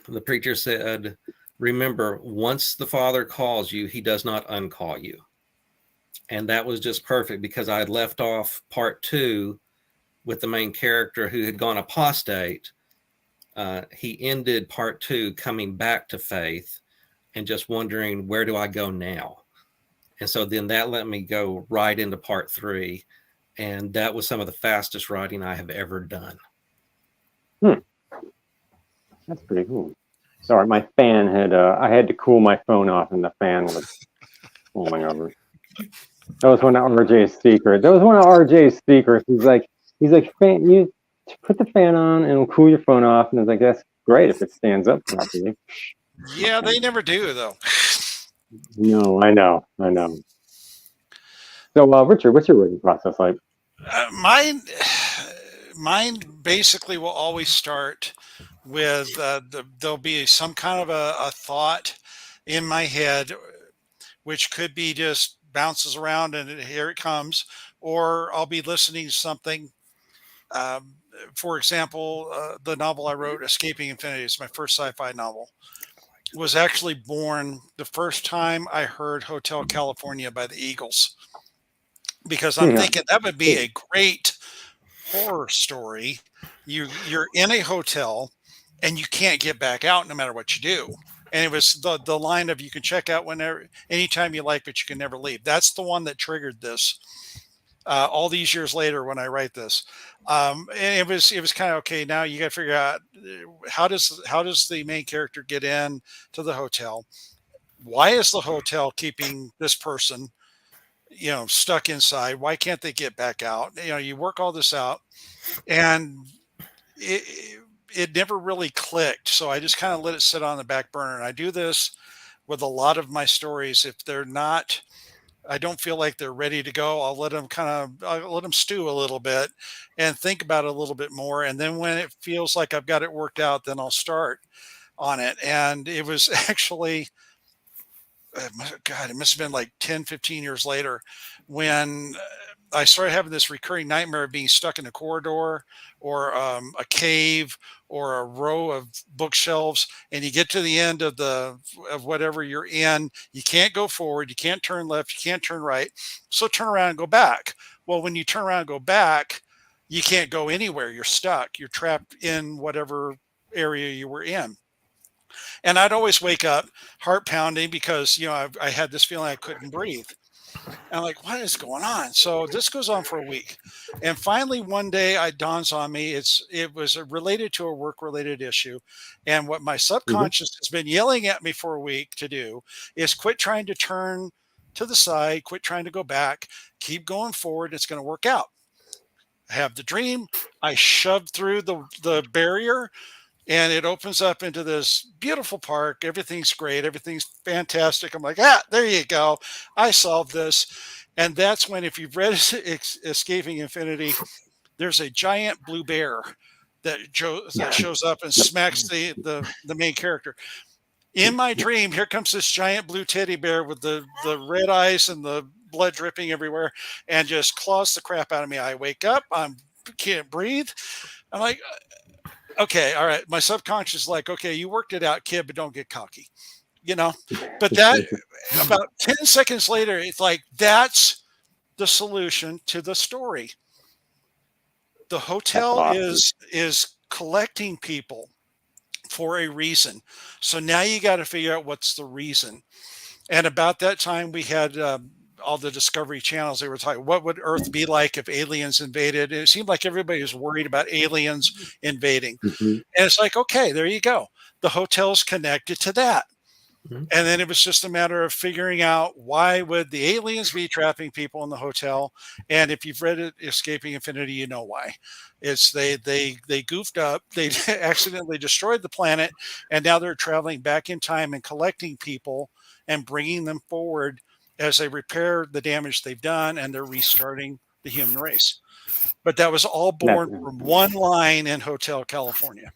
The preacher said, "Remember, once the Father calls you, he does not uncall you." And that was just perfect, because I had left off part 2 with the main character who had gone apostate. He ended part 2 coming back to faith and just wondering, where do I go now? And so then that let me go right into part 3. And that was some of the fastest writing I have ever done. That's pretty cool. Sorry, my fan I had to cool my phone off, and the fan was falling over. That was one of RJ's secrets. He's like, fan, you put the fan on and it'll cool your phone off. And I was like, that's great if it stands up properly. Yeah, they never do, though. No, I know. So, Richard, what's your writing process like? Mine basically will always start with there'll be some kind of a thought in my head, which could be just bounces around and here it comes, or I'll be listening to something. For example, the novel I wrote, Escaping Infinity, is my first sci-fi novel, was actually born the first time I heard Hotel California by the Eagles, because I'm thinking that would be a great horror story. You're in a hotel and you can't get back out no matter what you do. And it was the line of, you can check out anytime you like, but you can never leave. That's the one that triggered this. All these years later, when I write this, and it was kind of, okay, now you got to figure out how does the main character get in to the hotel? Why is the hotel keeping this person, stuck inside? Why can't they get back out? You work all this out, and it never really clicked. So I just kind of let it sit on the back burner. And I do this with a lot of my stories. If they're not, I don't feel like they're ready to go, I'll let them stew a little bit and think about it a little bit more. And then when it feels like I've got it worked out, then I'll start on it. And it was actually, God, it must have been like 10, 15 years later when I started having this recurring nightmare of being stuck in a corridor or a cave or a row of bookshelves, and you get to the end of whatever you're in. You can't go forward, you can't turn left, you can't turn right. So turn around and go back. Well, when you turn around and go back, you can't go anywhere. You're stuck. You're trapped in whatever area you were in. And I'd always wake up heart pounding because, I had this feeling I couldn't breathe. And I'm like, what is going on? So this goes on for a week. And finally, one day, it dawns on me. It was related to a work-related issue, and what my subconscious has been yelling at me for a week to do is quit trying to turn to the side, quit trying to go back, keep going forward. It's going to work out. I have the dream. I shoved through the barrier, and it opens up into this beautiful park. Everything's great. Everything's fantastic. I'm like, there you go. I solved this. And that's when, if you've read Escaping Infinity, there's a giant blue bear that shows up and smacks the main character. In my dream, here comes this giant blue teddy bear with the red eyes and the blood dripping everywhere, and just claws the crap out of me. I wake up. I can't breathe. I'm like, okay, all right. My subconscious is like, okay, you worked it out, kid, but don't get cocky, But that about 10 seconds later, it's like, that's the solution to the story. The hotel is collecting people for a reason. So now you got to figure out what's the reason. And about that time, we had all the Discovery channels. They were talking, what would Earth be like if aliens invaded? And it seemed like everybody was worried about aliens invading. And it's like, okay, there you go. The hotel's connected to that. And then it was just a matter of figuring out, why would the aliens be trapping people in the hotel? And if you've read Escaping Infinity, you know why. It's they goofed up. They accidentally destroyed the planet, and now they're traveling back in time and collecting people and bringing them forward as they repair the damage they've done, and they're restarting the human race. But that was all born from one line in Hotel California.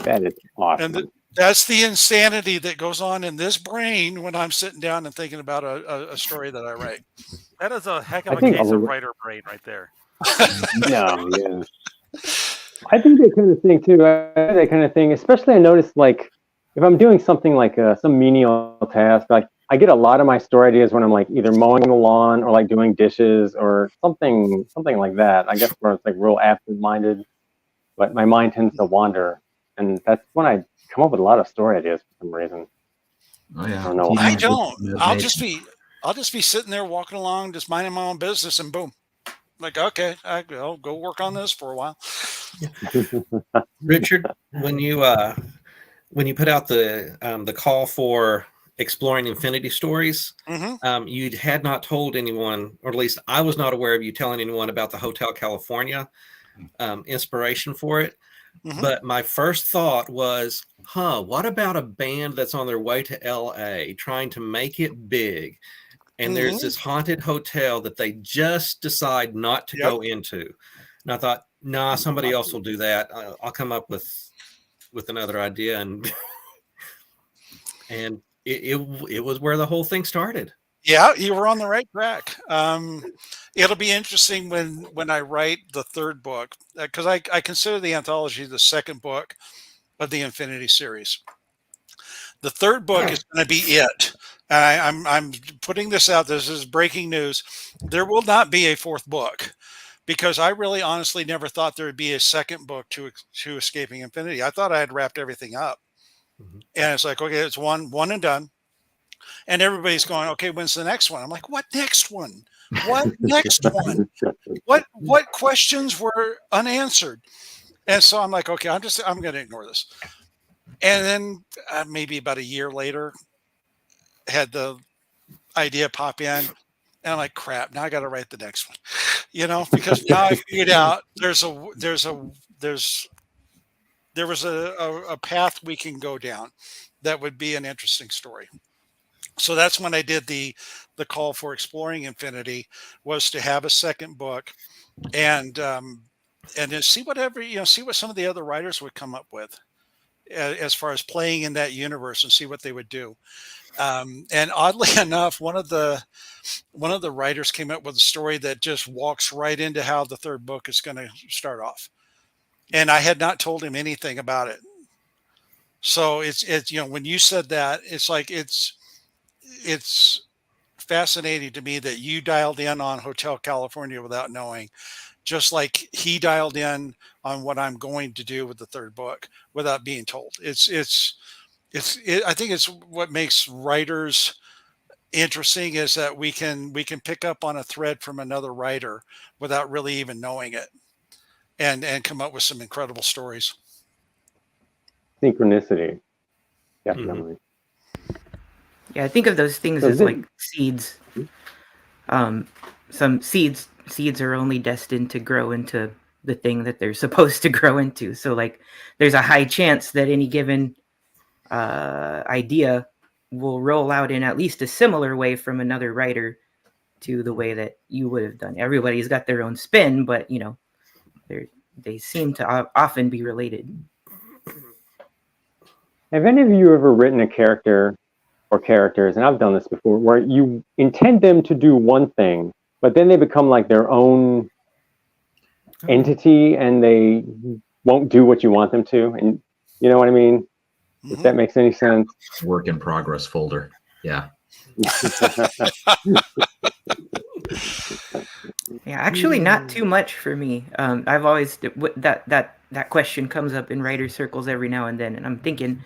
That is awesome. And that's the insanity that goes on in this brain when I'm sitting down and thinking about a story that I write. That is a heck of a case of writer brain right there. No, yeah. I think that kind of thing too. That kind of thing, especially I notice, like, if I'm doing something like some menial task, like I get a lot of my story ideas when I'm like either mowing the lawn or like doing dishes or something like that. I guess where it's like real absent-minded, but my mind tends to wander, and that's when I come up with a lot of story ideas for some reason. Oh yeah, I don't know. I don't. I'll just be sitting there walking along, just minding my own business, and boom, like, okay, I'll go work on this for a while. Richard, when you put out the call for Exploring Infinity Stories, you had not told anyone, or at least I was not aware of you telling anyone about the Hotel California inspiration for it. But my first thought was, what about a band that's on their way to LA trying to make it big? And there's this haunted hotel that they just decide not to go into. And I thought, nah, somebody else will do that. I'll come up with another idea. And and it was where the whole thing started. Yeah, you were on the right track. It'll be interesting when I write the third book, because I consider the anthology the second book of the Infinity series. The third book is going to be it. I'm putting this out. This is breaking news. There will not be a fourth book, because I really honestly never thought there would be a second book to Escaping Infinity. I thought I had wrapped everything up. And it's like, okay, it's one and done. And everybody's going, okay, when's the next one? I'm like, what next one? What next one? What questions were unanswered? And so I'm like, okay, I'm going to ignore this. And then maybe about a year later, had the idea pop in, and I'm like, crap, now I got to write the next one, because now I figured out there was a path we can go down that would be an interesting story. So that's when I did the call for Exploring Infinity, was to have a second book, and then see what some of the other writers would come up with as far as playing in that universe, and see what they would do. And oddly enough, one of the writers came up with a story that just walks right into how the third book is going to start off. And I had not told him anything about it. So it's when you said that, it's like, it's fascinating to me that you dialed in on Hotel California without knowing, just like he dialed in on what I'm going to do with the third book without being told. I think it's what makes writers interesting is that we can pick up on a thread from another writer without really even knowing it, and come up with some incredible stories. Synchronicity, definitely. Yeah, I think of those things So as this- like seeds. Some seeds are only destined to grow into the thing that they're supposed to grow into. So like there's a high chance that any given idea will roll out in at least a similar way from another writer to the way that you would have done. Everybody's got their own spin, but they seem to often be related. Have any of you ever written a character or characters, and I've done this before, where you intend them to do one thing, but then they become like their own entity and they won't do what you want them to? And you know what I mean? If that makes any sense. Work in progress folder. Yeah. Yeah, actually, not too much for me. I've always that question comes up in writer circles every now and then, and I'm thinking,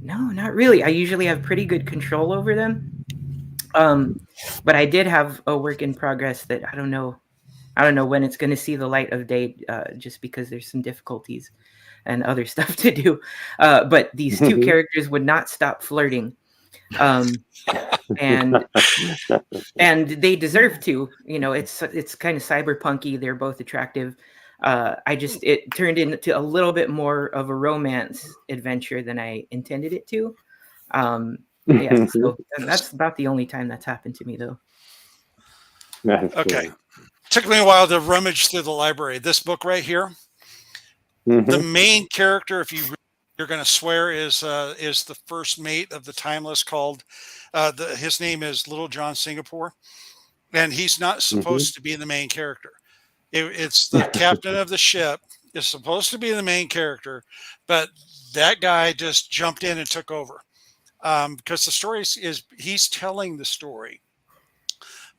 no, not really. I usually have pretty good control over them. But I did have a work in progress that I don't know when it's going to see the light of day, just because there's some difficulties and other stuff to do. But these two characters would not stop flirting. And they deserve to. It's kind of cyberpunky. They're both attractive. It turned into a little bit more of a romance adventure than I intended it to. Yeah, so that's about the only time that's happened to me, though. Okay. Took me a while to rummage through the library. This book right here, the main character, if you're going to swear, is the first mate of the Timeless, called his name is Little John Singapore, and he's not supposed to be the main character. It's the captain of the ship is supposed to be the main character, but that guy just jumped in and took over, because the story is he's telling the story,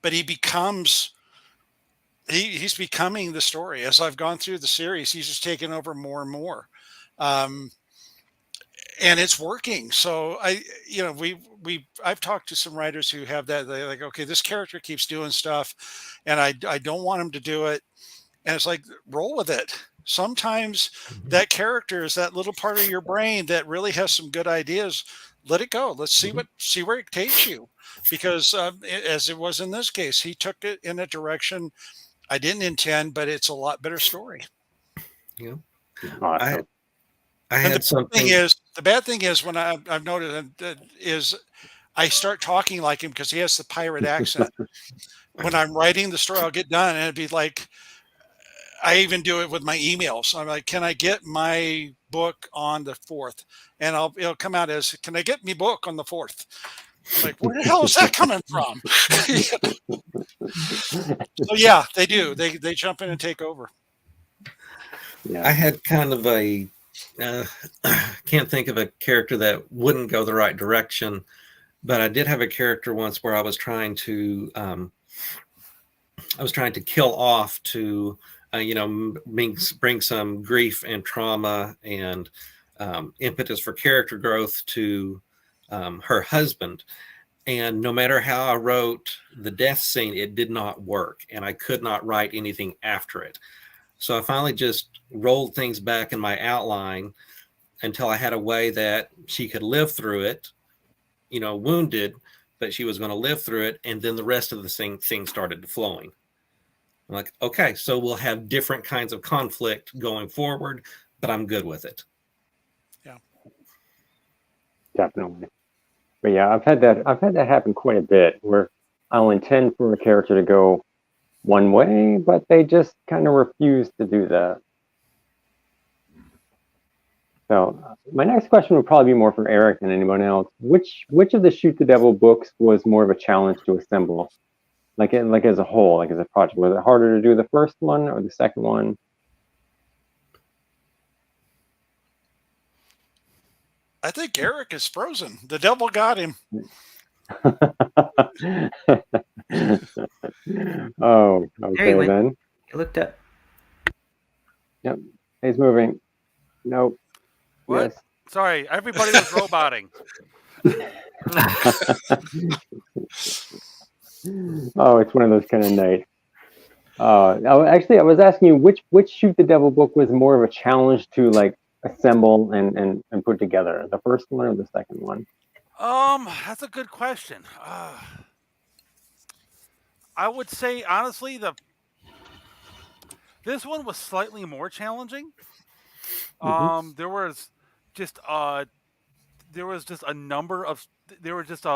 but he's becoming the story. As I've gone through the series, he's just taken over more and more. And it's working. So I've talked to some writers who have that. They're like, okay, this character keeps doing stuff and I don't want him to do it. And it's like, roll with it. Sometimes that character is that little part of your brain that really has some good ideas. Let it go. Let's see where it takes you. Because as it was in this case, he took it in a direction I didn't intend, but it's a lot better story. Yeah. Awesome. I had something. The bad thing is when I've noted is I start talking like him because he has the pirate accent. When I'm writing the story, I'll get done and it'd be like, I even do it with my emails. I'm like, can I get my book on the 4th? And it'll come out as, can I get me book on the 4th? I'm like, where the hell is that coming from? So yeah, they do. They jump in and take over. Yeah. I had kind of a can't think of a character that wouldn't go the right direction, but I did have a character once where I was trying to kill off to bring some grief and trauma and impetus for character growth to her husband. And no matter how I wrote the death scene, it did not work, and I could not write anything after it. So I finally just rolled things back in my outline until I had a way that she could live through it, wounded, but she was going to live through it. And then the rest of the thing started flowing. I'm like, okay, so we'll have different kinds of conflict going forward, but I'm good with it. Yeah, definitely. But yeah, I've had that happen quite a bit, where I'll intend for a character to go one way, but they just kind of refuse to do that. So my next question would probably be more for Eric than anyone else. Which of the Shoot the Devil books was more of a challenge to assemble, like as a whole, like as a project? Was it harder to do the first one or the second one? I think Eric is frozen. The devil got him. Oh, okay then. He looked up. Yep, he's moving. Nope. What? Yes. Sorry, everybody was roboting. Oh, it's one of those kind of nights. I was asking you which Shoot the Devil book was more of a challenge to like assemble and put together, the first one or the second one? That's a good question. I would say honestly, this one was slightly more challenging. There was just a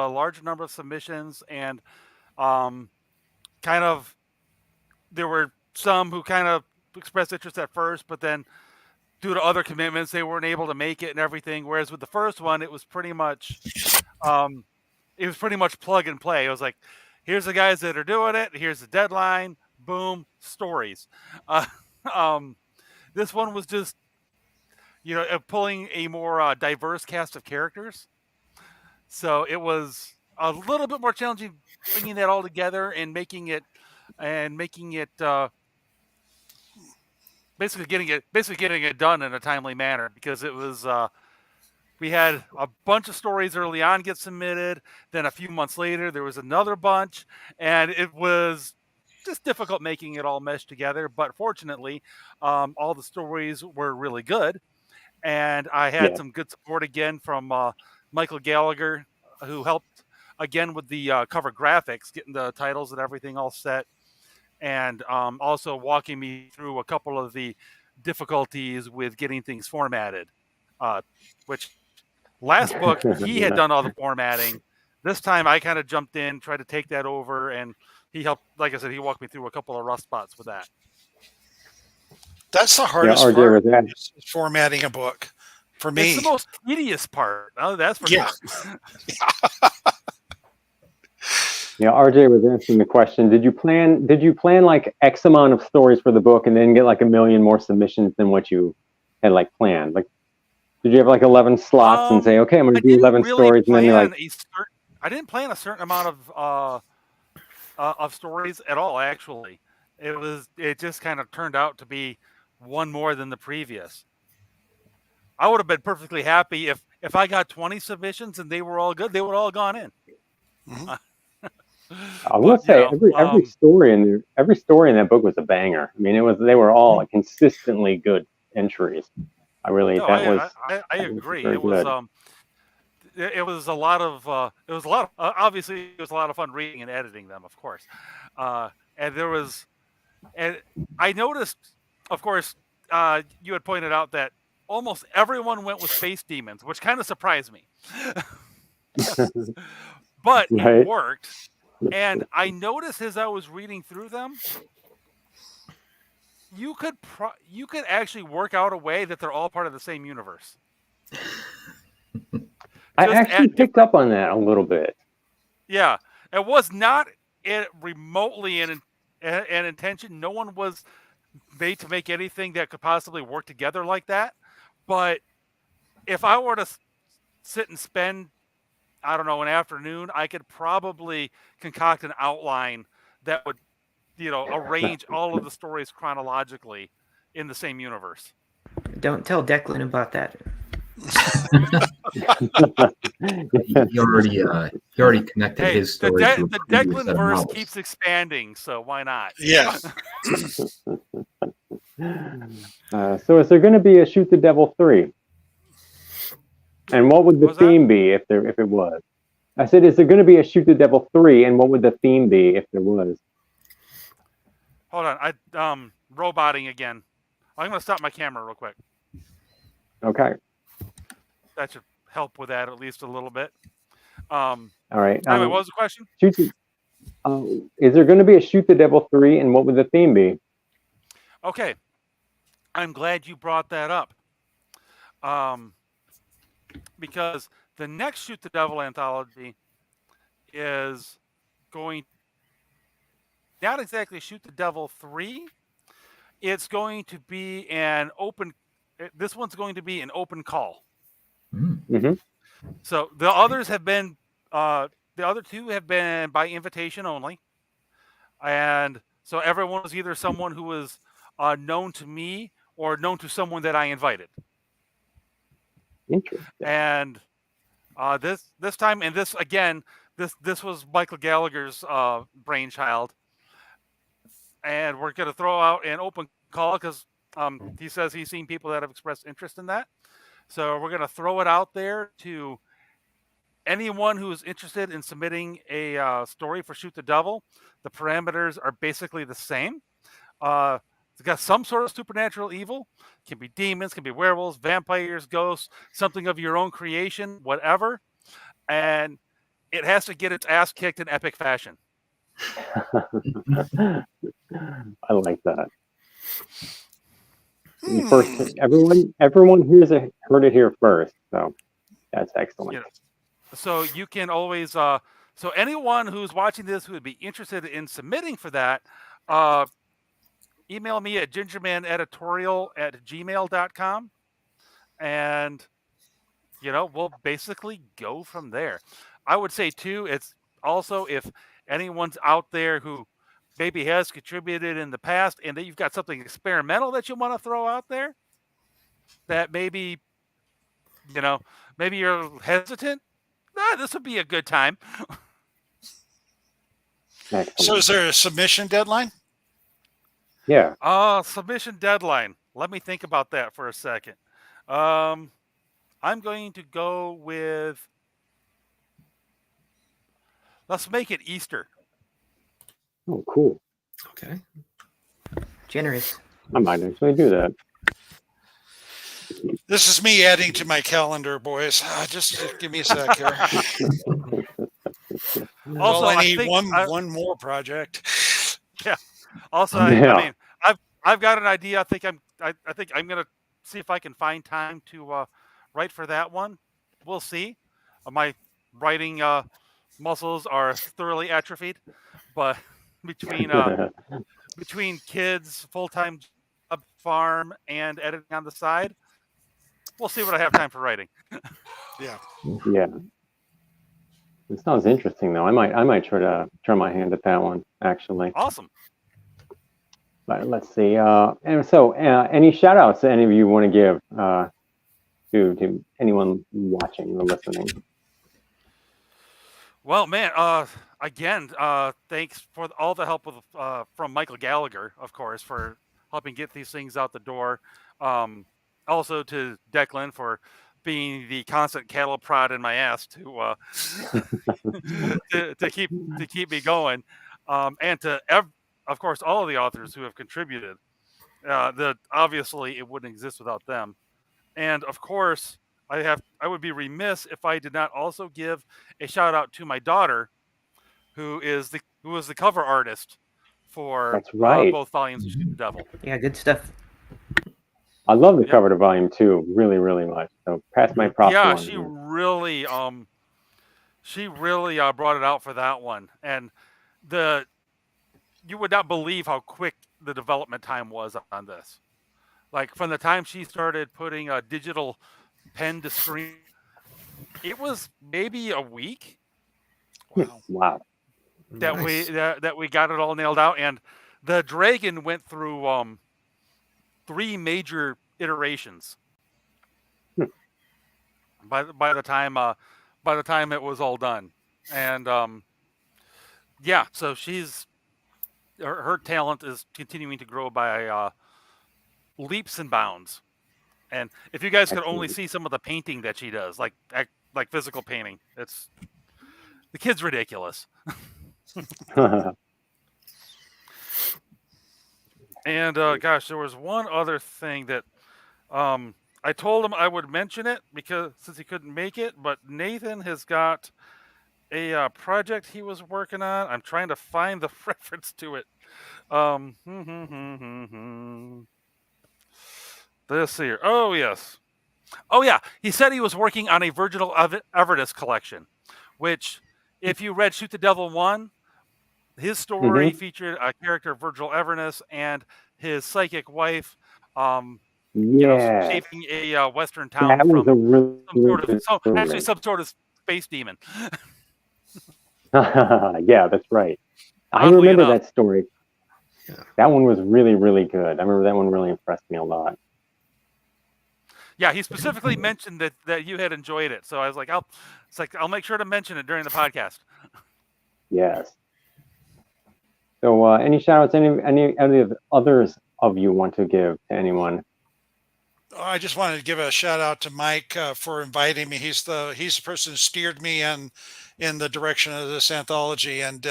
large number of submissions, and kind of there were some who kind of expressed interest at first, but then due to other commitments, they weren't able to make it and everything. Whereas with the first one, it was pretty much plug and play. It was like, here's the guys that are doing it. Here's the deadline. Boom, stories. This one was just, pulling a more diverse cast of characters. So it was a little bit more challenging bringing that all together and making it basically getting it done in a timely manner, because it was we had a bunch of stories early on get submitted, then a few months later there was another bunch, and it was just difficult making it all mesh together. But fortunately, all the stories were really good, and I had some good support again from Michael Gallagher, who helped again with the cover graphics, getting the titles and everything all set, and also walking me through a couple of the difficulties with getting things formatted, which last book he had done all the formatting. This time I kind of jumped in, tried to take that over, and he helped. Like I said, he walked me through a couple of rough spots with that. That's the hardest part, is formatting a book for me. It's the most tedious part. Oh, that's for sure. Yeah, RJ was answering the question. Did you plan like X amount of stories for the book and then get like 1 million more submissions than what you had like planned? Like, did you have like 11 slots and say, okay, I'm going to do 11 stories, and then you're like, I didn't plan a certain amount of stories at all. Actually, it just kind of turned out to be one more than the previous. I would have been perfectly happy if I got 20 submissions and they were all good. They would all gone in. Mm-hmm. I will say every story in that book was a banger. I mean, they were all consistently good entries. I agree. It was a lot of obviously it was a lot of fun reading and editing them, of course. And I noticed, of course, you had pointed out that almost everyone went with Space Demons, which kind of surprised me. But it worked. And I noticed as I was reading through them, you could actually work out a way that they're all part of the same universe. I actually picked up on that a little bit. Yeah, it was not remotely an intention. No one was made to make anything that could possibly work together like that. But if I were to sit and spend, I don't know, an afternoon, I could probably concoct an outline that would, arrange all of the stories chronologically in the same universe. Don't tell Declan about that. He already connected his story. The Declan verse keeps expanding, so why not? Yeah. So is there going to be a Shoot the Devil 3? And what would the theme be if it was? I said, is there going to be a Shoot the Devil 3, and what would the theme be if there was? Hold on, roboting again. I'm going to stop my camera real quick. Okay. That should help with that at least a little bit. All right. Anyway, what was the question? Is there going to be a Shoot the Devil 3, and what would the theme be? Okay. I'm glad you brought that up. Because the next Shoot the Devil anthology is going not exactly Shoot the Devil 3. It's going to be this one's going to be an open call. Mm-hmm. So the others have been, the other two have been by invitation only. And so everyone was either someone who was known to me or known to someone that I invited. Interesting. And This time, and this again, this was Michael Gallagher's brainchild, and we're going to throw out an open call because he says he's seen people that have expressed interest in that. So we're going to throw it out there to anyone who is interested in submitting a story for Shoot the Devil. The parameters are basically the same. It's got some sort of supernatural evil. Can be demons, can be werewolves, vampires, ghosts, something of your own creation, whatever. And it has to get its ass kicked in epic fashion. I like that. First, everyone heard it here first, so that's excellent. Yeah. So you can always, so anyone who's watching this who would be interested in submitting for that, email me at gingermaneditorial@gmail.com, and we'll basically go from there. I would say too, it's also if anyone's out there who maybe has contributed in the past and that you've got something experimental that you want to throw out there that maybe you're hesitant, this would be a good time. So is there a submission deadline? Yeah. Submission deadline. Let me think about that for a second. I'm going to go with, let's make it Easter. Oh, cool. Okay. Generous. I might actually do that. This is me adding to my calendar, boys. Just give me a sec here. Also, I need think one more project. Yeah. Also, Yeah. I mean, I've got an idea. I think I'm gonna see if I can find time to write for that one. We'll see. My writing muscles are thoroughly atrophied, but between kids, full-time job, farm, and editing on the side, we'll see what I have time for writing. Yeah. Yeah. It sounds interesting, though. I might try to turn my hand at that one, actually. Awesome. But let's see. And so, any shout outs that any of you want to give to anyone watching or listening? Well, man, again, thanks for all the help from Michael Gallagher, of course, for helping get these things out the door. Also to Declan for being the constant cattle prod in my ass to keep me going, and to of course all of the authors who have contributed. Obviously it wouldn't exist without them, and of course I would be remiss if I did not also give a shout out to my daughter, who was the cover artist for That's right. Both volumes of Shoot the Devil. Yeah, good stuff. I love the cover to volume 2 really, really much. So pass my props. Yeah, on she here. really brought it out for that one, and you would not believe how quick the development time was on this. Like from the time she started putting a digital pen to screen, it was maybe a week. Wow. That Nice. we got it all nailed out, and the Dragon went through 3 major iterations. By the time it was all done, and yeah, so her talent is continuing to grow by leaps and bounds. And if you guys could only see some of the painting that she does, like physical painting, the kid's ridiculous. And gosh, there was one other thing that I told him I would mention it since he couldn't make it, but Nathan has got a project he was working on. I'm trying to find the reference to it. This here. Oh, yes. Oh, yeah. He said he was working on a Virgil Everdis collection, which, if you read Shoot the Devil 1, his story featured a character, Virgil Everdis, and his psychic wife, shaping a Western town That was a really some sort of space demon. Yeah, that's right. I Oddly remember enough. that story. Yeah. That one was really, really good. I remember that one really impressed me a lot. Yeah, he specifically mentioned that you had enjoyed it, so I was like, I'll make sure to mention it during the podcast. Yes. So, any shout outs, any of the others of you want to give to anyone? I just wanted to give a shout out to Mike for inviting me. He's the person who steered me in the direction of this anthology, and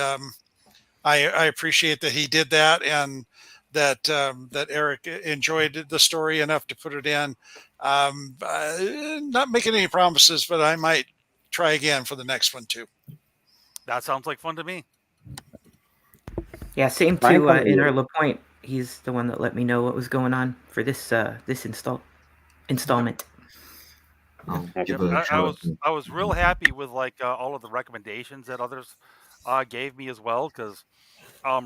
I appreciate that he did that, and that that Eric enjoyed the story enough to put it in. Not making any promises, but I might try again for the next one too. That sounds like fun to me. Yeah, same to Inner LaPointe. He's the one that let me know what was going on for this installment. I was real happy with all of the recommendations that others gave me as well, because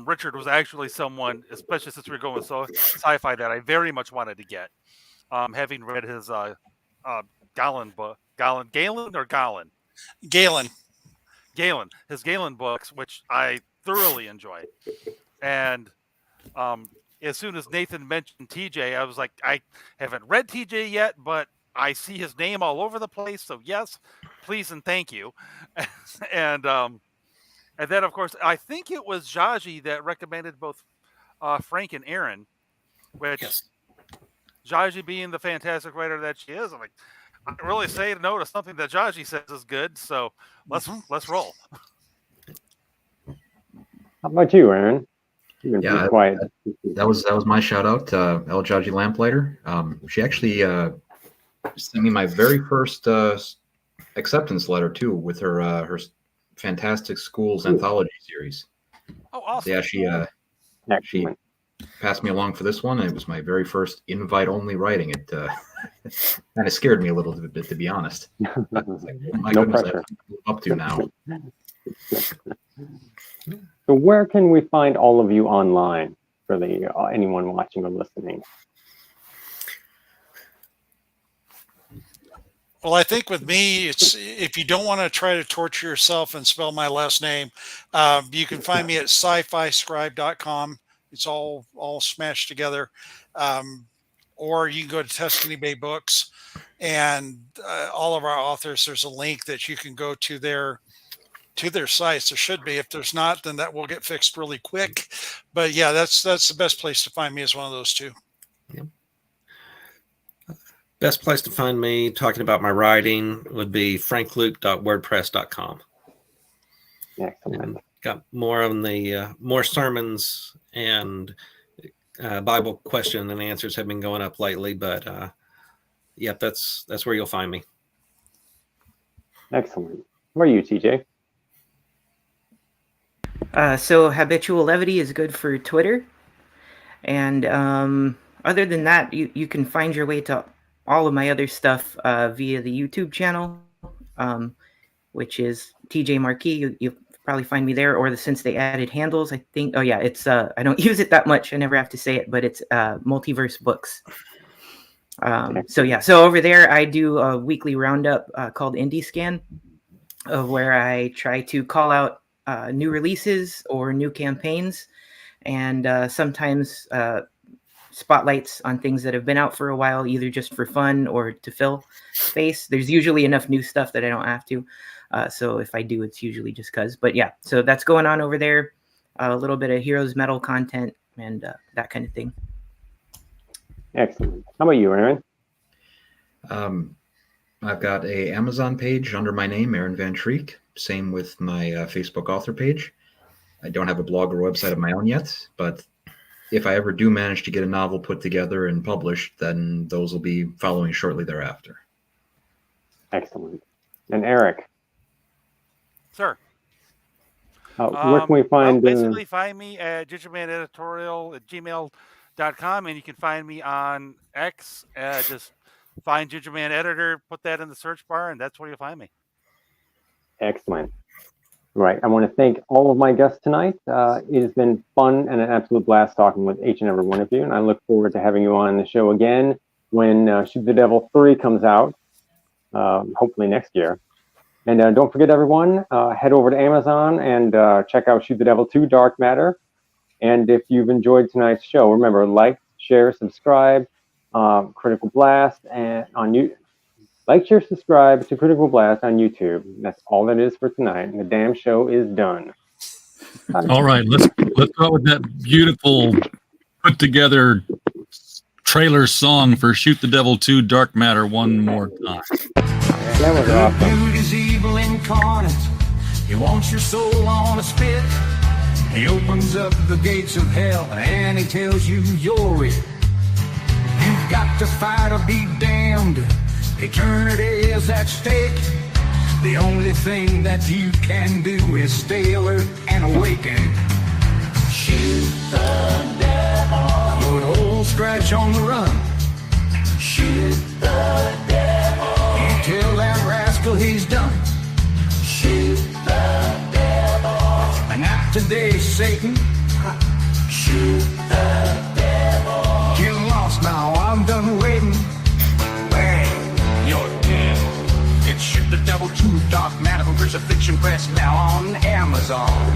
Richard was actually someone, especially since we were going with sci-fi, that I very much wanted to get. Having read his Galen book, Galen, his Galen books, which I thoroughly enjoy. And as soon as Nathan mentioned TJ, I was like, I haven't read TJ yet, but I see his name all over the place. So yes, please and thank you. And then of course, I think it was Jaji that recommended both Frank and Aaron, which Jaji, being the fantastic writer that she is, I'm like, I don't really say no to something that Jaji says is good. So let's roll. How about you, Aaron? Yeah, quiet. That was my shout out to El Jaji Lamplighter. She actually sent me my very first acceptance letter too, with her her Fantastic Schools anthology series. Oh, awesome! Yeah, she passed me along for this one. And it was my very first invite-only writing. It kind of scared me a little bit, to be honest. Like, oh my goodness, pressure. I'm up to now. So where can we find all of you online for the anyone watching or listening? Well, I think with me, it's if you don't want to try to torture yourself and spell my last name, you can find me at sci-fi-scribe.com. It's all smashed together. Or you can go to Tuscany Bay Books, and all of our authors, there's a link that you can go to their sites. There should be. If there's not, then that will get fixed really quick. But yeah, that's the best place to find me, is one of those two. Yeah. Best place to find me talking about my writing would be frankluke.wordpress.com. Excellent. And got more on the more sermons and Bible question and answers have been going up lately, but yep, that's where you'll find me. Excellent. Where are you, TJ? So Habitual Levity is good for Twitter, and other than that, you can find your way to all of my other stuff via the YouTube channel, which is TJ Marquis. You'll probably find me there, or since they added handles, I think. Oh yeah, it's I don't use it that much. I never have to say it, but it's Multiverse Books. So yeah, so over there I do a weekly roundup called Indie Scan, where I try to call out new releases or new campaigns, and sometimes spotlights on things that have been out for a while, either just for fun or to fill space. There's usually enough new stuff that I don't have to. So if I do, it's usually just because. But yeah, so that's going on over there. A little bit of Heroes Metal content and that kind of thing. Excellent. How about you, Aaron? I've got a Amazon page under my name, Aaron Van Treek. Same with my Facebook author page. I don't have a blog or website of my own yet, but if I ever do manage to get a novel put together and published, then those will be following shortly thereafter. Excellent. And Eric? Sir. Where can we find... basically, find me at gingermaneditorial@gmail.com, and you can find me on X. Just find Gingerman Editor, put that in the search bar, and that's where you'll find me. Excellent. Right. I want to thank all of my guests tonight. It has been fun and an absolute blast talking with each and every one of you, and I look forward to having you on the show again when Shoot the Devil 3 comes out, hopefully next year. And don't forget, everyone, head over to Amazon and check out Shoot the Devil 2 Dark Matter. And if you've enjoyed tonight's show, remember, like, share, subscribe. Critical Blast and on you. Like, share, subscribe to Critical Blast on YouTube. That's all that is for tonight. And the damn show is done. All right, let's go with that beautiful put together trailer song for Shoot the Devil 2 Dark Matter one more time. That was Good awesome. dude is evil incarnate. He wants your soul on a spit. He opens up the gates of hell and he tells you you're it. You've got to fight or be damned. Eternity is at stake. The only thing that you can do is stay alert and awaken. Shoot the devil. You're an old scratch on the run. Shoot the devil. You tell that rascal he's done. Shoot the devil. And not today, Satan. Shoot the devil. Get lost now, I'm done waiting. Bang, you're dead. It's Shoot the Devil 2 Dark Matter for Crucifixion Press now on Amazon.